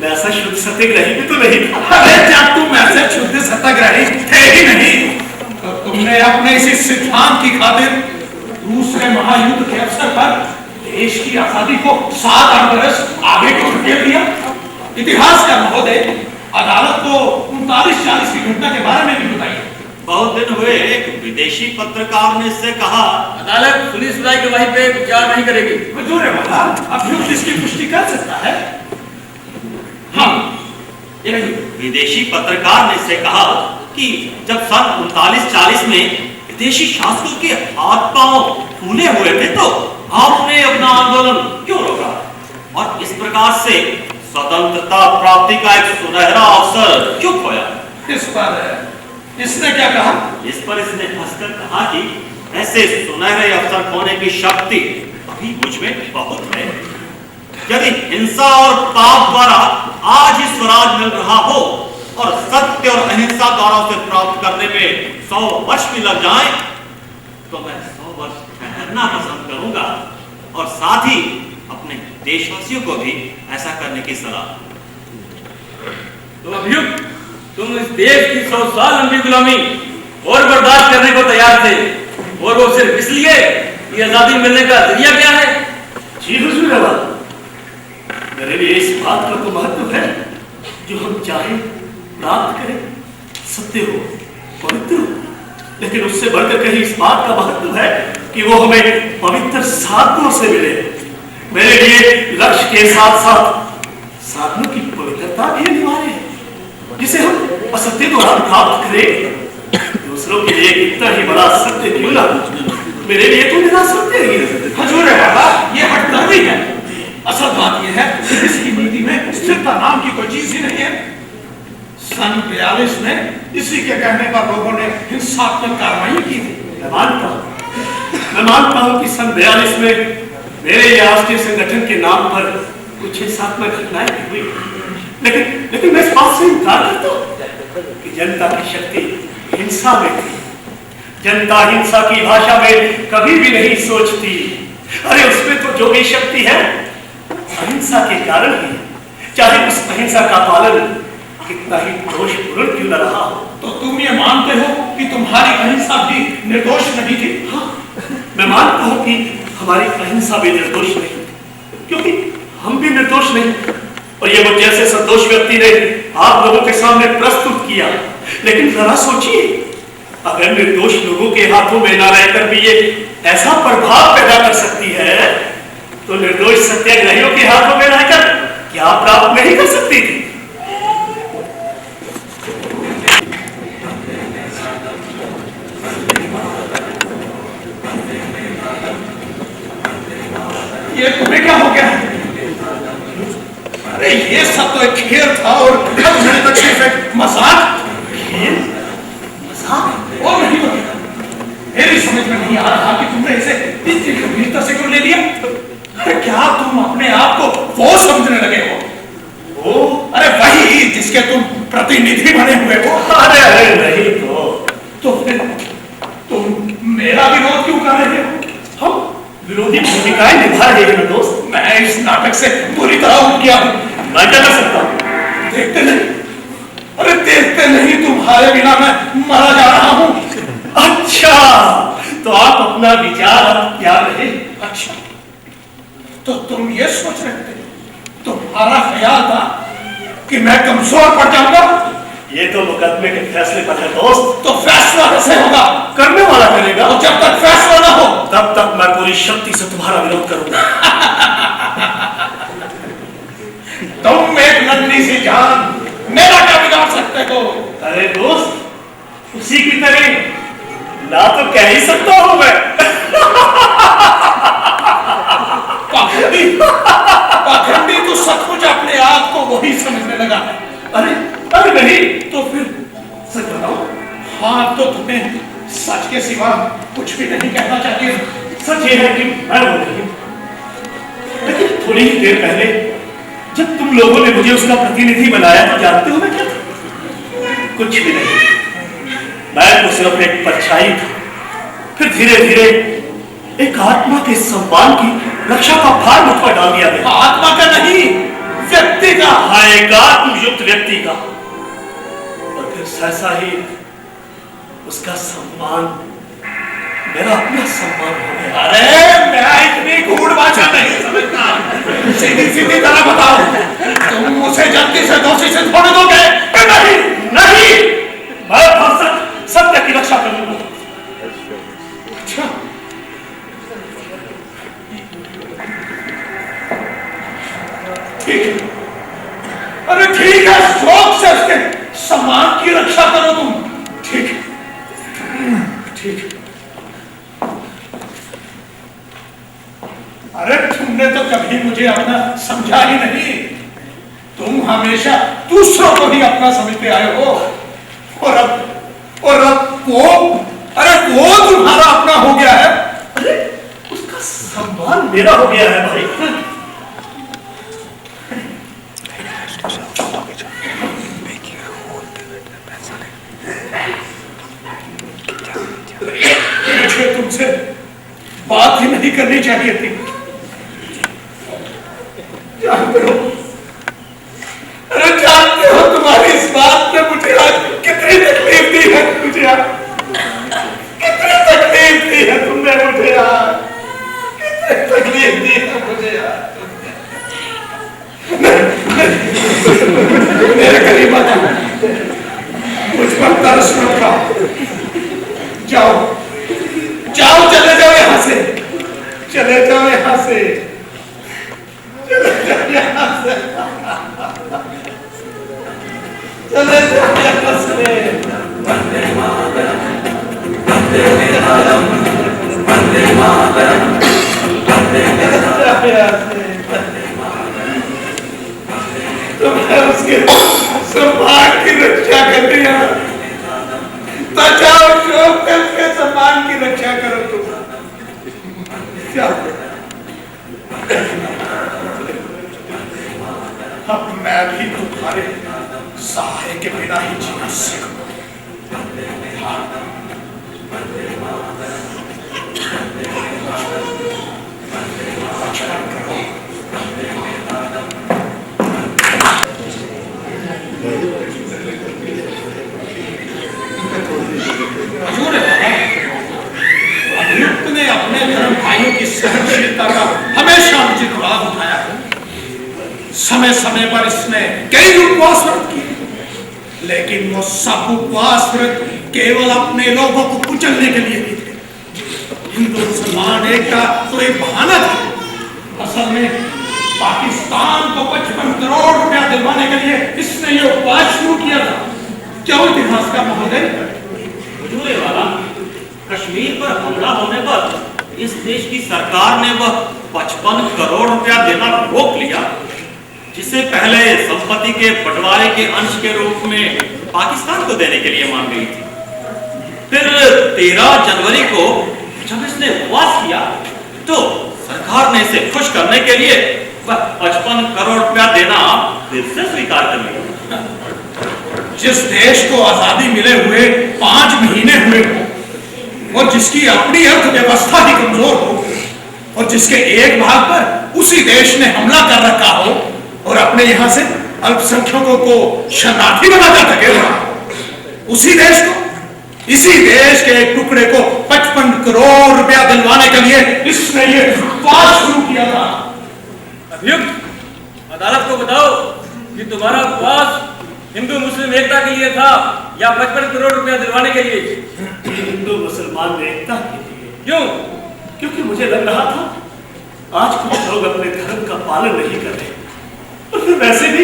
मैं ऐसा शुद्ध सत्याग्रही भी तो नहीं था। अरे जब तुम ऐसे शुद्ध सत्याग्रही थे ही नहीं तो तुमने अपने इसी सिद्धांत की खातिर दूसरे महायुद्ध के अवसर पर देश की आजादी को 7-8 वर्ष आगे क्यों धकेल दिया? इतिहास का महोदय, अदालत को 39-40 की घटना के बारे में भी बताइए। बहुत दिन हुए एक विदेशी पत्रकार ने इससे कहा, अदालत पुलिस सुनवाई गवाही पे विचार नहीं करेगी। हुजूर वाला, अभियुक्त इसकी पुष्टि कर सकता है। हाँ, एक विदेशी पत्रकार ने इससे कहा कि जब सन 39-40 में विदेशी शासकों के हाथ पांव फूले हुए थे तो आपने अपना आंदोलन क्यों रोका और इस प्रकार से स्वतंत्रता प्राप्ति का एक सुनहरा अवसर क्यों खोया? इस पर इसने क्या कहा? इस पर इसने हंसकर कहा कि ऐसे सुनहरे अवसर खोने की शक्ति अभी मुझ में बहुत है। यदि हिंसा और पाप द्वारा आज ही स्वराज मिल रहा हो और सत्य और अहिंसा द्वारा उसे प्राप्त करने में 100 वर्ष भी लग जाए, तो मैं 100 वर्ष ठहरना पसंद करूंगा और साथ ही अपने देशवासियों को भी ऐसा करने की सलाह। तो अभियुक्त, तुम इस देश की 100 साल लंबी गुलामी और बर्दाश्त करने को तैयार थे, और वो सिर्फ इसलिए कि आजादी मिलने का जरिया क्या है? जी हुजूर अवाल, मेरे लिए इस बात का तो महत्व है जो हम चाहें प्राप्त करें सत्य हो, पवित्र हो, लेकिन उससे बढ़कर कहीं इस बात का महत्व है कि वो हमें पवित्र साधनों से मिले। मेरे लिए लक्ष्य के साथ साथ साधनों की पवित्रता भी अनिवार्य है, जिसे हम असत्य द्वारा प्राप्त करें। दूसरों के लिए इतना ही बड़ा सत्य क्यों ना, मेरे लिए तो मेरा सत्य ही है। हजूर बाबा, ये हठधर्मी है। असल बात यह है कि इसकी नीति में स्थिरता नाम की कोई चीज ही नहीं है। सन 42 में इसी के कहने पर लोगों ने हिंसात्मक कार्रवाई की थी। मैं मानता हूं कि सन 42 में मेरे राष्ट्रीय संगठन के नाम पर कुछ हिंसात्मक घटनाएं हुई, लेकिन मैं इस बात से इनकार करता हूं कि जनता की शक्ति हिंसा में थी। जनता हिंसा की भाषा में कभी भी नहीं सोचती। अरे उसमें तो जो भी शक्ति है अहिंसा के कारण ही, चाहे उस अहिंसा का पालन कितना ही दोषपूर्ण क्यों न रहा हो। तो तुम ये मानते हो कि तुम्हारी अहिंसा भी निर्दोष नहीं थी? हाँ, मैं मानता हूं कि हमारी अहिंसा भी निर्दोष नहीं थी, क्योंकि हम भी निर्दोष नहीं। और ये मुझ जैसे संतोष व्यक्ति ने आप लोगों के सामने प्रस्तुत किया, लेकिन जरा सोचिए, अगर निर्दोष लोगों के हाथों में न रहकर भी ये ऐसा प्रभाव पैदा कर सकती है, तो निर्दोष सत्याग्रहियों के हाथों में रहकर क्या प्राप्त नहीं कर सकती थी? ये तुम्हें क्या हो गया? अरे ये सब तो एक खेल था और मैंने तो सिर्फ एक मजाक। खेल? मजाक? और नहीं हो गया। मेरी समझ में नहीं आ रहा कि तुमने इसे इतनी गंभीरता से क्यों ले लिया। अरे क्या तुम अपने आप को वो समझने लगे हो? वो? अरे वही जिसके तुम प्रतिनिधि बने हुए हो। अरे नहीं तो फिर तुम मेरा विरोध क्यों कर रहे हो? हम विरोधी भूमिकाएं निभा रहे हैं दोस्त। मैं इस नाटक से पूरी तरह उठ गया हूं। मैं क्या कर सकता हूं? देखते नहीं, अरे देखते नहीं, तुम्हारे बिना मैं मरा जा रहा हूं। अच्छा, तो आप अपना विचार अब क्या रहे? अच्छा, तो तुम ये सोच रहे थे, तुम्हारा ख्याल था कि मैं कमजोर पड़ जाऊंगा? ये तो मुकदमे के फैसले पर है दोस्त। तो फैसला कैसे होगा? करने वाला करेगा। और जब तक फैसला ना हो तब तक मैं पूरी शक्ति से तुम्हारा विरोध करूंगा। तुम एक नन्ही सी जान मेरा क्या बिगाड़ सकते हो? अरे दोस्त, उसी की तरह ना तो कह ही सकता हूं मैं। पाखंडी तो सचमुच अपने आप को वही समझने लगा है। अरे नहीं, तो फिर सच बताओ। हाँ, तो तुम्हें सच के सिवा कुछ भी नहीं कहना चाहिए। सच ये है कि मैं वो नहीं, लेकिन थोड़ी ही देर पहले जब तुम लोगों ने मुझे उसका प्रतिनिधि बनाया तो जानते हो मैं क्या था? कुछ भी नहीं, मैं तो सिर्फ एक परछाई था। फिर धीरे धीरे एक आत्मा के सम्मान की रक्षा का भार मुझ पर डाल दिया गया। आत्मा का नहीं, व्यक्ति का। हाँ, एक आत्मयुक्त व्यक्ति का। और फिर सहसा ही उसका सम्मान मेरा अपना सम्मान हो गया। अरे मैं इतनी गूढ़ भाषा नहीं समझता। सीधी सीधी तरह बताओ, तुम उसे जल्दी से दोषी से छोड़ दोगे? नहीं नहीं, मैं सत्य की रक्षा करूंगा। अच्छा, ठीक है। अरे ठीक है, शौक से उसके सम्मान की रक्षा करो तुम। ठीक है, ठीक है। अरे तुमने तो कभी मुझे अपना समझा ही नहीं। तुम हमेशा दूसरों को ही अपना समझते आए हो, और तुम्हारा अपना हो गया है। अरे उसका सम्मान मेरा हो गया है भाई। मुझे तुमसे बात ही नहीं करनी चाहिए थी। जानते हो, अरे जानते हो तुम्हारी इस बात ने मुझे आज कितनी तकलीफ दी है। मुझे आज कितनी तकलीफ दी है तुमने मुझे आज, कितनी तकलीफ दी है मुझे आज। मेरे करीब आ जाओ, मुझ पर तरस मत खाओ। जाओ जाओ, चले जाओ यहां से, चले जाओ यहां से, चले जाओ यहां से, चले जाओ यहां से। वंदे मातरम, वंदे मातरम, वंदे मातरम, वंदे मातरम। तुम्हें उसके सम्मान की रक्षा करनी है, तो जाओ शोक के उसके सम्मान की रक्षा करो तुम। अब मैं भी तुम्हारे सहाय के बिना ही जीना सीखूं। अभियुक्त ने अपने धर्म भाइयों की सहनशीलता का हमेशा उचित लाभ उठाया है। समय समय पर इसने कई उपवास व्रत किए, लेकिन वो सब उपवास व्रत केवल अपने लोगों को कुचलने के लिए ही थे। हिंदू मुसलमान एकता तो एक बहाना था। असल में पाकिस्तान को 55 करोड़ रुपया दिलवाने के लिए इसने ये उपवास शुरू किया था। क्या इतिहास का महोदय? हुजूर वाला, कश्मीर पर हमला होने पर इस देश की सरकार ने वह 55 करोड़ रुपया देना रोक लिया, जिसे पहले संपत्ति के बंटवारे के अंश के रूप में पाकिस्तान को देने के लिए मांग गई थी। फिर 13 जनवरी को जब इसने उपवास किया तो सरकार ने इसे खुश करने के लिए वह 55 करोड़ रुपया देना फिर से स्वीकार कर लिया। जिस देश को आजादी मिले हुए 5 महीने हुए हो और जिसकी अपनी अर्थव्यवस्था ही कमजोर हो और जिसके एक भाग पर उसी देश ने हमला कर रखा हो और अपने यहां से अल्पसंख्यकों को शरणार्थी बनाकर धकेला, उसी देश को, इसी देश के एक टुकड़े को 55 करोड़ रुपया दिलवाने के लिए इसने ये उपवास शुरू किया था। अभियुक्त, अदालत को बताओ कि तुम्हारा उपवास हिंदू मुस्लिम एकता के लिए था या 55 करोड़ रुपया दिलवाने के लिए? हिंदू मुसलमान एकता के लिए। क्यों? क्योंकि मुझे लग रहा था आज कुछ लोग अपने धर्म का पालन नहीं कर रहे, और फिर वैसे भी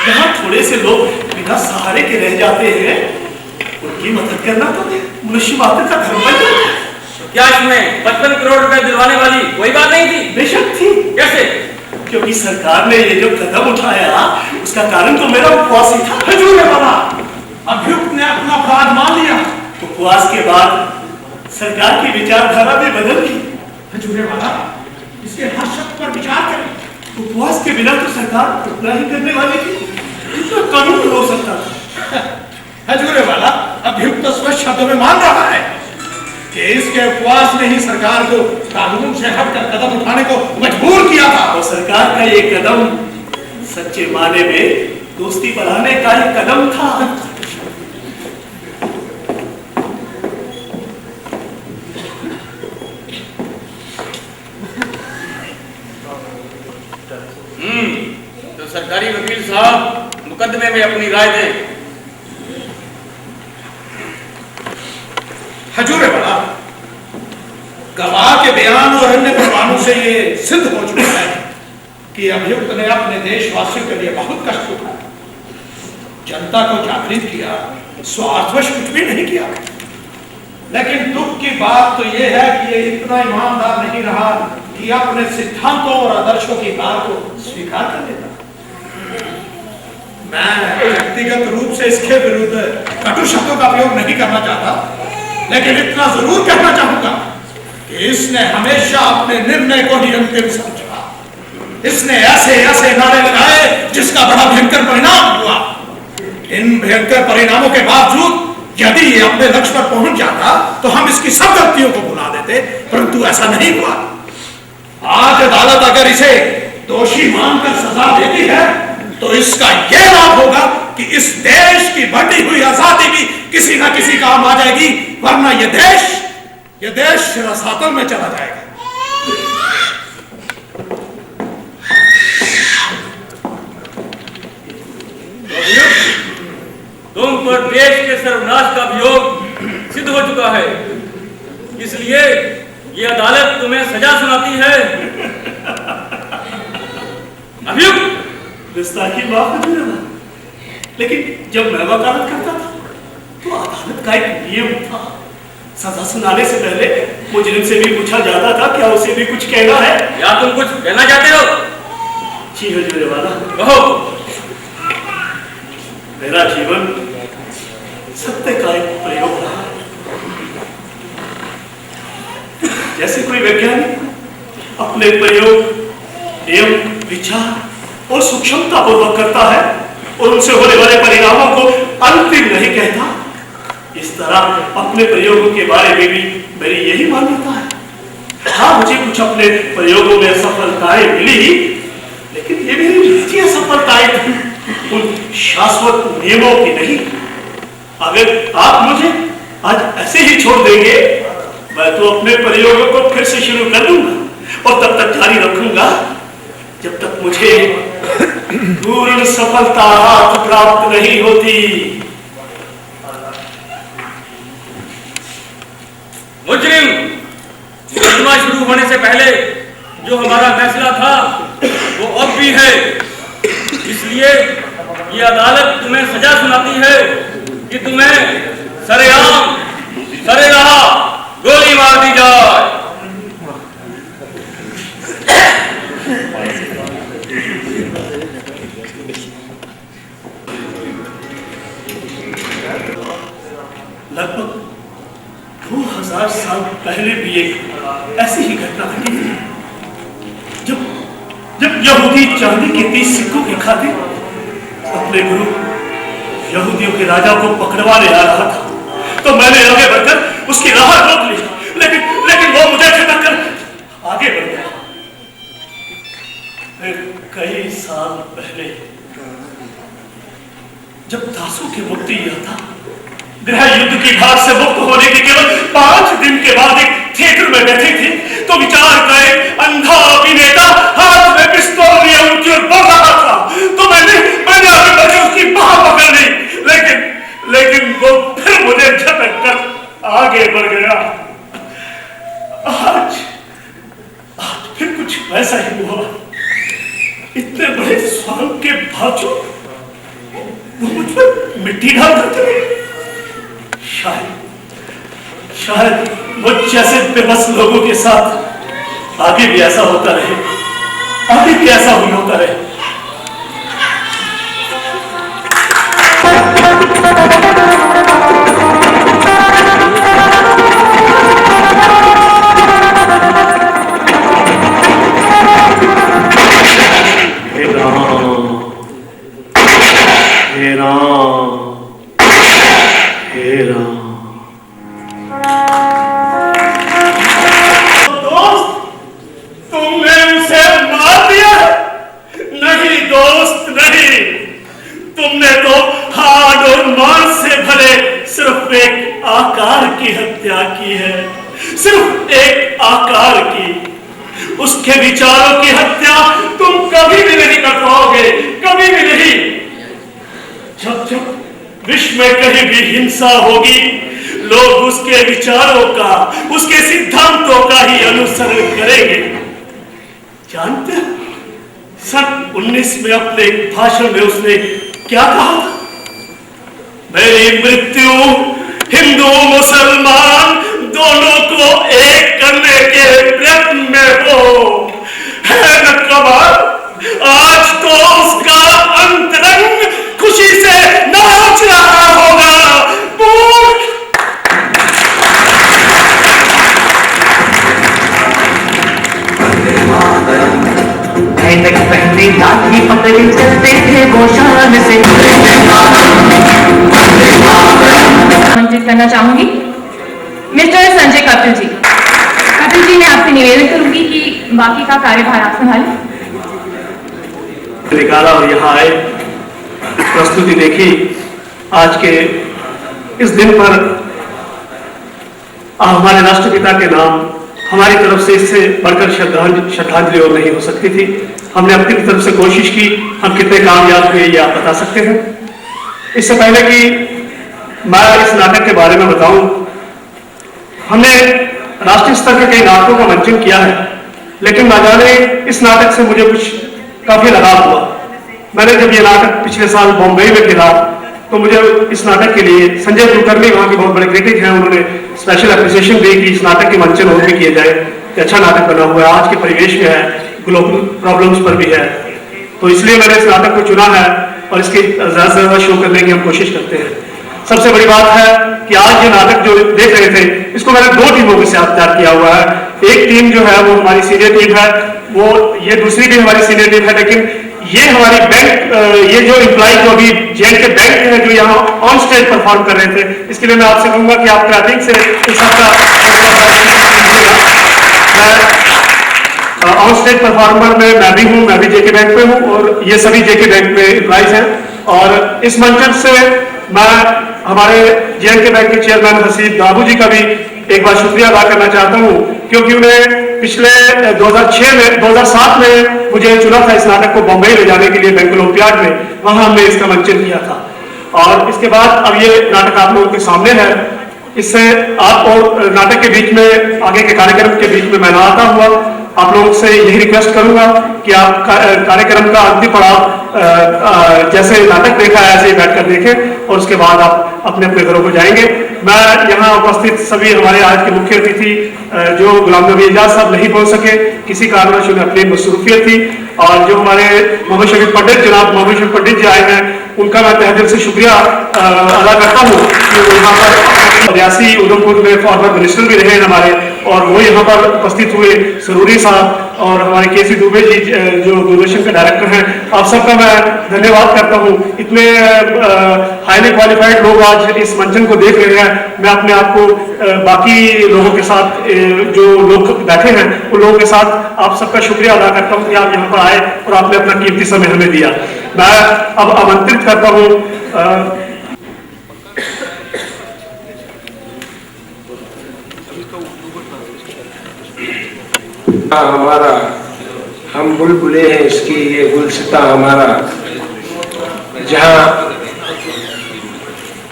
यहाँ थोड़े से लोग बिना सहारे के रह जाते हैं, उनकी मदद करना तो मनुष्य मात्र का धर्म बन जाता है। क्या इसमें 55 करोड़ रुपया दिलवाने वाली कोई बात नहीं थी? बेशक थी। कैसे? क्योंकि सरकार ने ये जो कदम उठाया उसका कारण तो मेरा उपवास ही था। हजूर वाला, अभियुक्त ने अपना अपराध मान लिया। उपवास के बाद सरकार की विचारधारा भी बदल गई। हजूर वाला, इसके हर शब्द पर विचार करें। उपवास के बिना तो सरकार उतना ही करने वाली थी, इसका कानून हो सकता था। हजूर वाला, अभियुक्त तो स्पष्ट शब्दों में मान रहा है कि इसके उपवास ने ही सरकार को कानून से हटकर कदम उठाने को मजबूर किया था। और सरकार का ये कदम सच्चे माने में दोस्ती बढ़ाने का एक कदम था। तो सरकारी वकील साहब मुकदमे में अपनी राय दें। हजूर वाला, गवाह के बयान और अन्य प्रमाणों से ये सिद्ध हो चुका है कि अभियुक्त ने अपने देशवासियों के लिए बहुत कष्ट उठाया, जनता को जागृत किया, स्वार्थवश कुछ भी नहीं किया। लेकिन दुख की बात तो ये है कि ये इतना ईमानदार नहीं रहा कि अपने सिद्धांतों और आदर्शों की बात को स्वीकार कर लेता। मैं व्यक्तिगत रूप से इसके विरुद्ध कटु शब्दों का प्रयोग नहीं करना चाहता, लेकिन इतना जरूर कहना चाहूंगा कि इसने हमेशा अपने निर्णय को ही अंतिम समझा। इसने ऐसे ऐसे नारे लगाए जिसका बड़ा भयंकर परिणाम हुआ। इन भयंकर परिणामों के बावजूद यदि ये अपने लक्ष्य पर पहुंच जाता तो हम इसकी सब गलतियों को भुला देते, परंतु ऐसा नहीं हुआ। आज अदालत अगर इसे दोषी मानकर सजा देती है तो इसका यह लाभ होगा कि इस देश की बढ़ी हुई आजादी भी किसी ना किसी काम आ जाएगी, वरना यह देश रसातल में चला जाएगा। तुम पर देश के सर्वनाश का अभियोग सिद्ध हो चुका है, इसलिए ये अदालत तुम्हें सजा सुनाती है। अभियुक्त गुस्ताखी माफ कीजिएगा, लेकिन जब मैं वकालत करता था तो अदालत का एक नियम था, सजा सुनाने से पहले मुजरिम से भी पूछा जाता था क्या उसे भी कुछ कहना है या तुम कुछ कहना चाहते हो? जी हुजूर वाला, कहो। मेरा जीवन सत्य का एक प्रयोग रहा। जैसे कोई वैज्ञानिक अपने प्रयोग नियम विचार और सूक्ष्मता पूर्वक करता है और उनसे होने वाले परिणामों को अंतिम नहीं कहता, इस तरह अपने प्रयोगों के बारे में भी मेरी यही मान्यता है। हाँ, मुझे कुछ अपने प्रयोगों में सफलताएं मिली, लेकिन ये मेरी निजी असफलताएं थी, उन शाश्वत नियमों की नहीं। अगर आप मुझे आज ऐसे ही छोड़ देंगे, मैं तो अपने प्रयोगों को फिर से शुरू कर दूंगा और तब तक जारी रखूंगा जब तक मुझे पूर्ण सफलता हाथ प्राप्त नहीं होती। मुजरिम, मुकदमा शुरू होने से पहले जो हमारा फैसला था वो अब भी है, इसलिए ये अदालत तुम्हें सजा सुनाती है कि तुम्हें सरेआम सरेराह गोली मार दी जाए। लगभग 2000 साल पहले भी एक ऐसी ही घटना घटी थी, जब यहूदी चांदी के 30 सिक्कों की खातिर अपने गुरु यहूदियों के राजा को पकड़वाने आ रहा था, तो मैंने आगे बढ़कर उसकी राह रोक ली, लेकिन वो मुझे खटक कर आगे बढ़ गया। फिर कई साल पहले जब दासों की मुक्ति यह था, गृह युद्ध की भाग से मुक्त होने के केवल 5 दिन के बाद एक थिएटर में बैठे थे, तो विचार का एक अंधा अभिनेता हाथ में पिस्तौल लिए उनकी ओर बढ़ रहा था, तो मैंने आगे बढ़कर उसकी बाह पकड़ ली, लेकिन वो फिर मुझे झटक कर आगे बढ़ गया। आज फिर कुछ वैसा ही हुआ। इतने बड़े स्वांग के बावजूद वो मुझ पर मिट्टी डालकर चले। शायद मुझ जैसे बेबस लोगों के साथ आगे भी ऐसा होता रहे, आगे भी ऐसा ही होता रहे। उसके विचारों की हत्या तुम कभी भी नहीं कर पाओगे, कभी भी नहीं। जब विश्व में कहीं भी हिंसा होगी, लोग उसके विचारों का, उसके सिद्धांतों का ही अनुसरण करेंगे। जानते हैं सन 19 में अपने एक भाषण में उसने क्या कहा था? मेरी मृत्यु हिंदू मुसलमान दोनों को एक करने के प्रयत्न में हो। है न कमाल? आज तो उसका अंतरंग खुशी से नाच रहा होगा। मूर्ख! करना चाहूंगी मिस्टर संजय कपिल जी। कपिल जी, मैं आपसे निवेदन करूंगी कि बाकी का कार्यभार आप संभालें। निकाला और यहाँ आए, प्रस्तुति देखी। आज के इस दिन पर हमारे राष्ट्रपिता के नाम हमारी तरफ से इससे बढ़कर श्रद्धांजलि और नहीं हो सकती थी। हमने अपनी तरफ से कोशिश की, हम कितने कामयाब हुए ये आप बता सकते हैं। इससे पहले कि मैं इस नाटक के बारे में बताऊं, हमने राष्ट्रीय स्तर के कई नाटकों का मंचन किया है, लेकिन ना जाने इस नाटक से मुझे कुछ काफी लगाव हुआ। मैंने जब ये नाटक पिछले साल बॉम्बे में खेला तो मुझे इस नाटक के लिए संजय कुलकर्णी वहाँ के बहुत बड़े क्रिटिक हैं, उन्होंने स्पेशल एप्रिसिएशन दी कि इस नाटक के मंचन और भी किए जाए, कि अच्छा नाटक बना हुआ है, आज के परिवेश में है, ग्लोबल प्रॉब्लम्स पर भी है। तो इसलिए मैंने इस नाटक को चुना है और इसकी ज्यादा से ज्यादा शो करने की हम कोशिश करते हैं। सबसे बड़ी बात है कि आज ये नाटक जो देख रहे थे, इसको मैंने 2 टीमों के साथ तैयार किया हुआ है। एक टीम जो है वो हमारी सीनियर टीम है, वो ये दूसरी भी हमारी सीनियर टीम है, लेकिन ये हमारी बैंक, ये जो एम्प्लॉय जो अभी जेल के बैंक है जो यहाँ ऑन स्टेज परफॉर्म कर रहे थे, इसके लिए मैं आपसे कहूंगा कि आप क्रैपिंग से इस सबका ऑन स्टेज परफॉर्मर में मैं भी हूँ, मैं भी जेके बैंक में हूँ और ये सभी जेके बैंक में एम्प्लॉयज हैं। और इस मंचन से मैं हमारे जेल के बैंक के चेयरमैन हसीब दाबू जी का भी एक बार शुक्रिया अदा करना चाहता हूँ, क्योंकि उन्हें पिछले 2007 में मुझे चुना था इस नाटक को बॉम्बे ले जाने के लिए बेंगल ओलंपियाड में, वहां हमने इसका मंचन किया था। और इसके बाद अब ये नाटक आप लोगों के सामने है। इससे आप और नाटक के बीच में, आगे के कार्यक्रम के बीच में मैं ना आता हुआ आप लोगों से यही रिक्वेस्ट करूंगा कि आप कार्यक्रम का अंतिम पड़ाव जैसे नाटक देखा है ऐसे ही बैठकर देखें और उसके बाद आप अपने अपने घरों को जाएंगे। मैं यहाँ उपस्थित सभी हमारे आज के मुख्य अतिथि जो गुलाम नबी एजाज साहब नहीं पहुंच सके, किसी कारणवश उन्हें अपनी मसरूफियत थी, और जो हमारे मोहम्मद शफीक पंडित, जनाब मोहम्मद शफीक पंडित जी आए हैं, उनका मैं तहे दिल से शुक्रिया अदा करता हूँ कि वो यहाँ पर रियासी उधमपुर में फॉर्मर मिनिस्टर भी रहे हमारे, और वो यहाँ पर उपस्थित हुए। सरूरी साहब और हमारे केसी दुबे जी जो दूरदर्शन के डायरेक्टर हैं, आप सबका मैं धन्यवाद करता हूँ। इतने हाईली क्वालिफाइड लोग आज इस मंचन को देख रहे हैं। मैं अपने आप को बाकी लोगों के साथ, जो लोग बैठे हैं उन लोगों के साथ आप सबका शुक्रिया अदा करता हूँ कि आप यहाँ पर आए और आपने अपना कीमती समय हमें दिया। मैं अब आमंत्रित करता हूँ हमारा, हम बुलबुले हैं इसकी, ये गुलसिता हमारा, जहाँ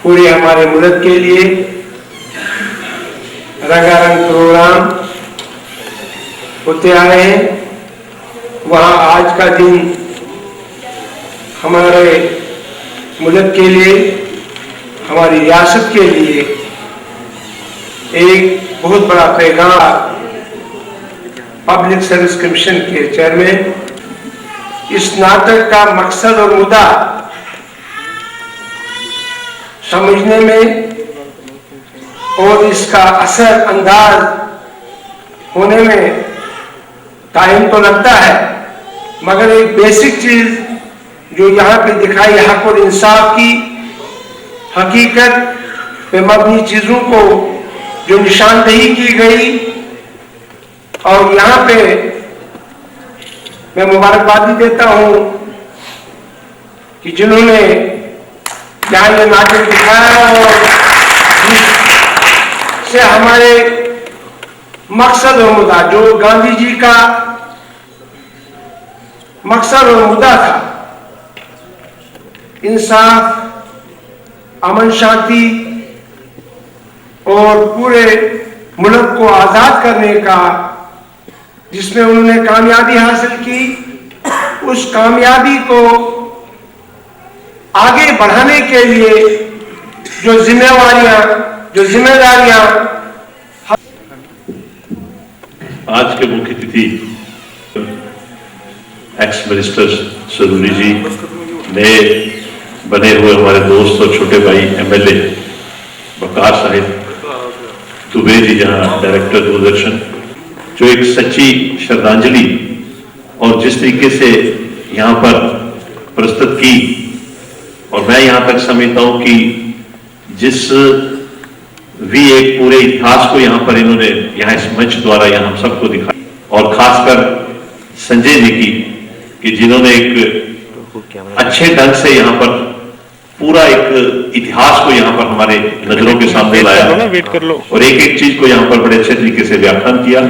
पूरे हमारे मुल्क के लिए रंगारंग प्रोग्राम होते आए हैं, वहाँ आज का दिन हमारे मुल्क के लिए, हमारी रियासत के लिए एक बहुत बड़ा पैगाम। पब्लिक सर्विस कमीशन के चेयरमैन, इस नाटक का मकसद और मुद्दा समझने में और इसका असर अंदाज होने में टाइम तो लगता है, मगर एक बेसिक चीज जो यहाँ पे दिखाई, हक और इंसाफ की हकीकत पे मबनी चीजों को जो निशानदेही की गई, और यहाँ पे मैं मुबारकबाद भी देता हूँ कि जिन्होंने यहाँ ये नाटक दिखाया और से हमारे मकसद और मुद्दा, जो गांधी जी का मकसद और मुद्दा था, इंसाफ, अमन शांति और पूरे मुल्क को आजाद करने का, जिसमें उन्होंने कामयाबी हासिल की, उस कामयाबी को आगे बढ़ाने के लिए जो जिम्मेदारियां आज के मुख्य अतिथि एक्स मिनिस्टर सरूरी जी, नए बने हुए हमारे दोस्त और छोटे भाई एमएलए बकार साहिब दुबे जी, जहां डायरेक्टर दूरदर्शन, जो एक सच्ची श्रद्धांजलि और जिस तरीके से यहाँ पर प्रस्तुत की, और मैं यहाँ तक समझता हूँ कि जिस भी एक पूरे इतिहास को यहाँ पर इन्होंने यहाँ इस मंच द्वारा यहाँ हम सबको दिखाया और खासकर संजय जी की कि जिन्होंने एक अच्छे ढंग से यहाँ पर पूरा एक इतिहास को यहाँ पर हमारे नजरों के सामने लाया और एक एक चीज को यहाँ पर बड़े अच्छे तरीके से व्याख्यान किया।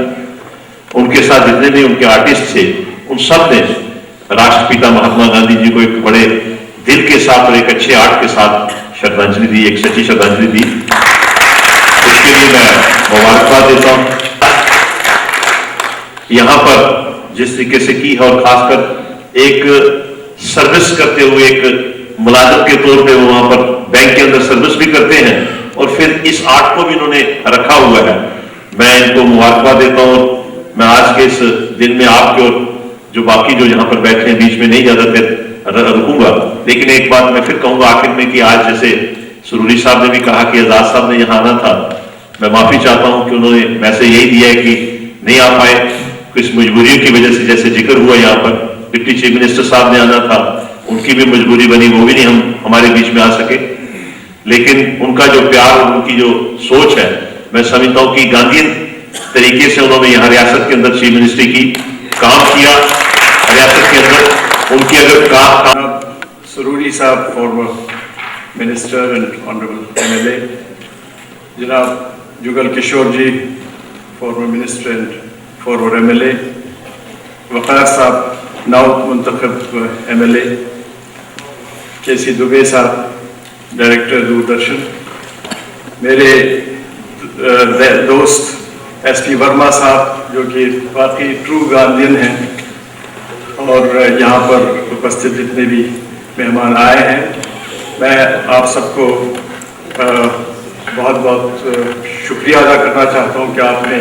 उनके साथ जितने भी उनके आर्टिस्ट थे उन सब ने राष्ट्रपिता महात्मा गांधी जी को एक बड़े दिल के साथ और एक अच्छे आर्ट के साथ श्रद्धांजलि दी, एक सच्ची श्रद्धांजलि दी। उसके लिए मैं मुबारकबाद देता हूं। यहाँ पर जिस तरीके से की है और खासकर एक सर्विस करते हुए एक मुलाजिम के तौर पे वो वहां पर बैंक के अंदर सर्विस भी करते हैं और फिर इस आर्ट को भी इन्होंने रखा हुआ है। मैं इनको मुबारकबाद देता हूं। मैं आज के इस दिन में आपके और जो बाकी जो यहाँ पर बैठे हैं बीच में नहीं ज्यादा देर रुकूंगा, लेकिन एक बात मैं फिर कहूंगा आखिर में कि आज जैसे सुरूरी साहब ने भी कहा कि आजाद साहब ने यहाँ आना था, मैं माफी चाहता हूं कि उन्होंने मैसेज यही दिया है कि नहीं आ पाए कुछ मजबूरियों की वजह से, जैसे जिक्र हुआ यहाँ पर डिप्टी चीफ मिनिस्टर साहब ने आना था, उनकी भी मजबूरी बनी, वो भी नहीं हम हमारे बीच में आ सके। लेकिन उनका जो प्यार और उनकी जो सोच है, मैं समझता हूं कि गांधीयन तरीके से उन्होंने यहाँ रियासत के अंदर चीफ मिनिस्ट्री की काम किया। रियासत के अंदर उनकी अगर काम सुरूरी साहब former minister and honourable MLA, जनाब Jugal Kishore ji former minister and former MLA, Waqar साहब नाउ मुंतखब एमएलए, केसी दुबे साहब डायरेक्टर दूरदर्शन, मेरे दोस्त एसपी वर्मा साहब जो कि वाकई ट्रू गांधीयन हैं, और यहाँ पर उपस्थित जितने भी मेहमान आए हैं, मैं आप सबको बहुत बहुत शुक्रिया अदा करना चाहता हूँ कि आपने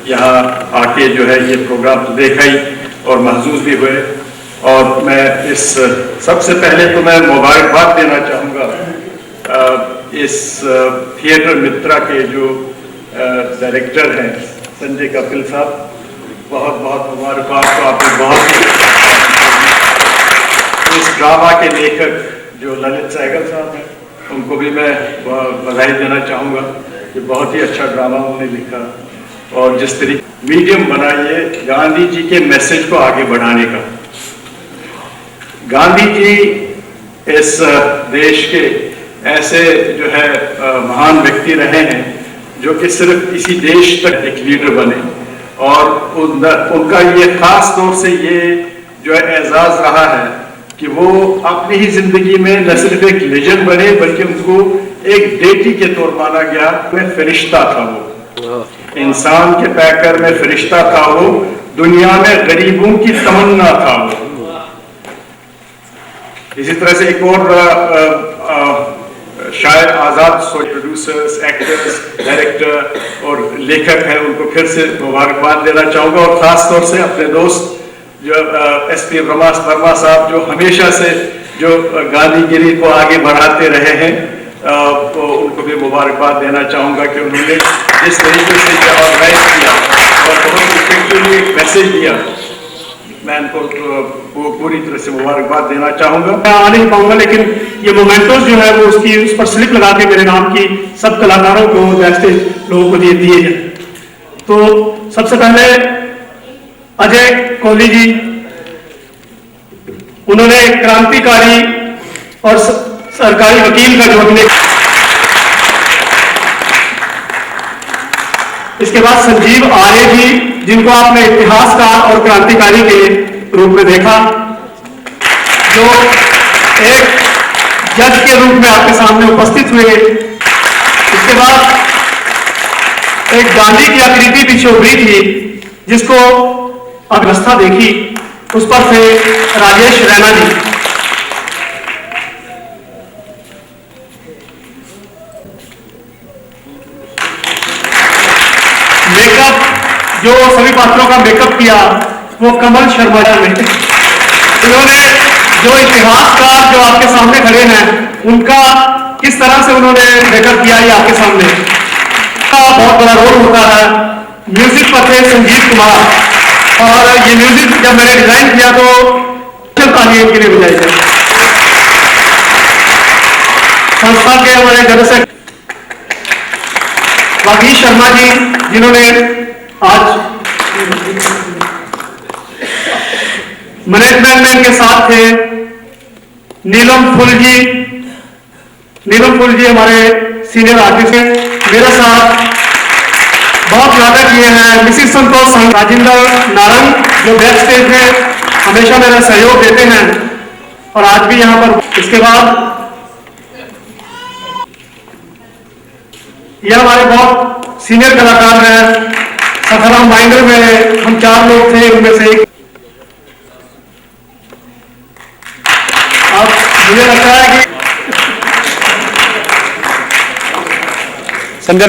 यहाँ आके जो है ये प्रोग्राम तो देखा ही और महसूस भी हुए। और मैं इस सबसे पहले तो मैं मुबारकबाद देना चाहूँगा इस थिएटर मित्रा के जो डायरेक्टर हैं संजय कपिल साहब, बहुत बहुत मुबारकबाद। तो आपने बहुत इस ड्रामा के लेखक जो ललित सहगल साहब हैं, उनको भी मैं बधाई देना चाहूँगा कि बहुत ही अच्छा ड्रामा उन्होंने लिखा और जिस तरीके मीडियम बनाइए गांधी जी के मैसेज को आगे बढ़ाने का। गांधी जी इस देश के ऐसे जो है महान व्यक्ति रहे हैं जो कि सिर्फ इसी देश तक एक लीडर बने, और उनका ये खास तौर से ये जो है एजाज रहा है कि वो अपनी ही जिंदगी में न सिर्फ एक लेजेंड बने बल्कि उनको एक डेटी के तौर माना गया। में फरिश्ता था वो, इंसान के पैकर में फरिश्ता था वो, दुनिया में गरीबों की तमन्ना था वो। इसी तरह से एक और शायद आजाद प्रोड्यूसर्स, एक्टर्स, डायरेक्टर और लेखक हैं, उनको फिर से मुबारकबाद देना चाहूँगा। और ख़ास तौर से अपने दोस्त जो एसपी वर्मा साहब जो हमेशा से जो गांधीगिरी को आगे बढ़ाते रहे हैं, तो उनको भी मुबारकबाद देना चाहूँगा कि उन्होंने जिस तरीके से ऑर्गेनाइज किया और बहुत इफेक्टिवली एक मैसेज दिया, मैं इनको पूरी तरह से मुबारकबाद देना चाहूँगा। मैं आ नहीं पाऊंगा, लेकिन ये मोमेंटोज जो है वो उस पर स्लिप लगा के मेरे नाम की सब कलाकारों को, बैकस्टेज लोगों को दिए जाए। तो सबसे पहले अजय कोहली जी, उन्होंने क्रांतिकारी और सरकारी वकील का जोड़ने। इसके बाद संजीव आर्य जी, जिनको आपने इतिहासकार और क्रांतिकारी के रूप में देखा, जो एक जज के रूप में आपके सामने उपस्थित हुए। इसके बाद एक गांधी की आकृति पीछे उभरी थी जिसको अवस्था देखी, उस पर थे राजेश रैना जी। मेकअप, जो सभी पात्रों का मेकअप किया वो कमल शर्मा ने। उन्होंने जो इतिहासकार जो आपके सामने खड़े हैं, उनका किस तरह से उन्होंने मेकअप किया ये आपके सामने बहुत बड़ा रोल होता है। म्यूजिक पर थे संजीव कुमार, और ये म्यूजिक जब मैंने डिजाइन किया तो तालियों के लिए बजाई जाए। संस्था के हमारे जनरल वागीश शर्मा जी जिन्होंने आज मैनेजमेंट में इनके साथ थे, नीलम फुल जी हमारे सीनियर आर्टिस्ट हैं, मेरे साथ बहुत नाटक किए हैं मिसिस संतोष राजेंद्र नारंग जो बैक स्टेज में हमेशा मेरा सहयोग देते हैं और आज भी यहाँ पर। इसके बाद यह हमारे बहुत सीनियर कलाकार हैं, सफराम माइंडर में हम 4 लोग थे, उनमें से एक। अब मुझे लगता है कि संजय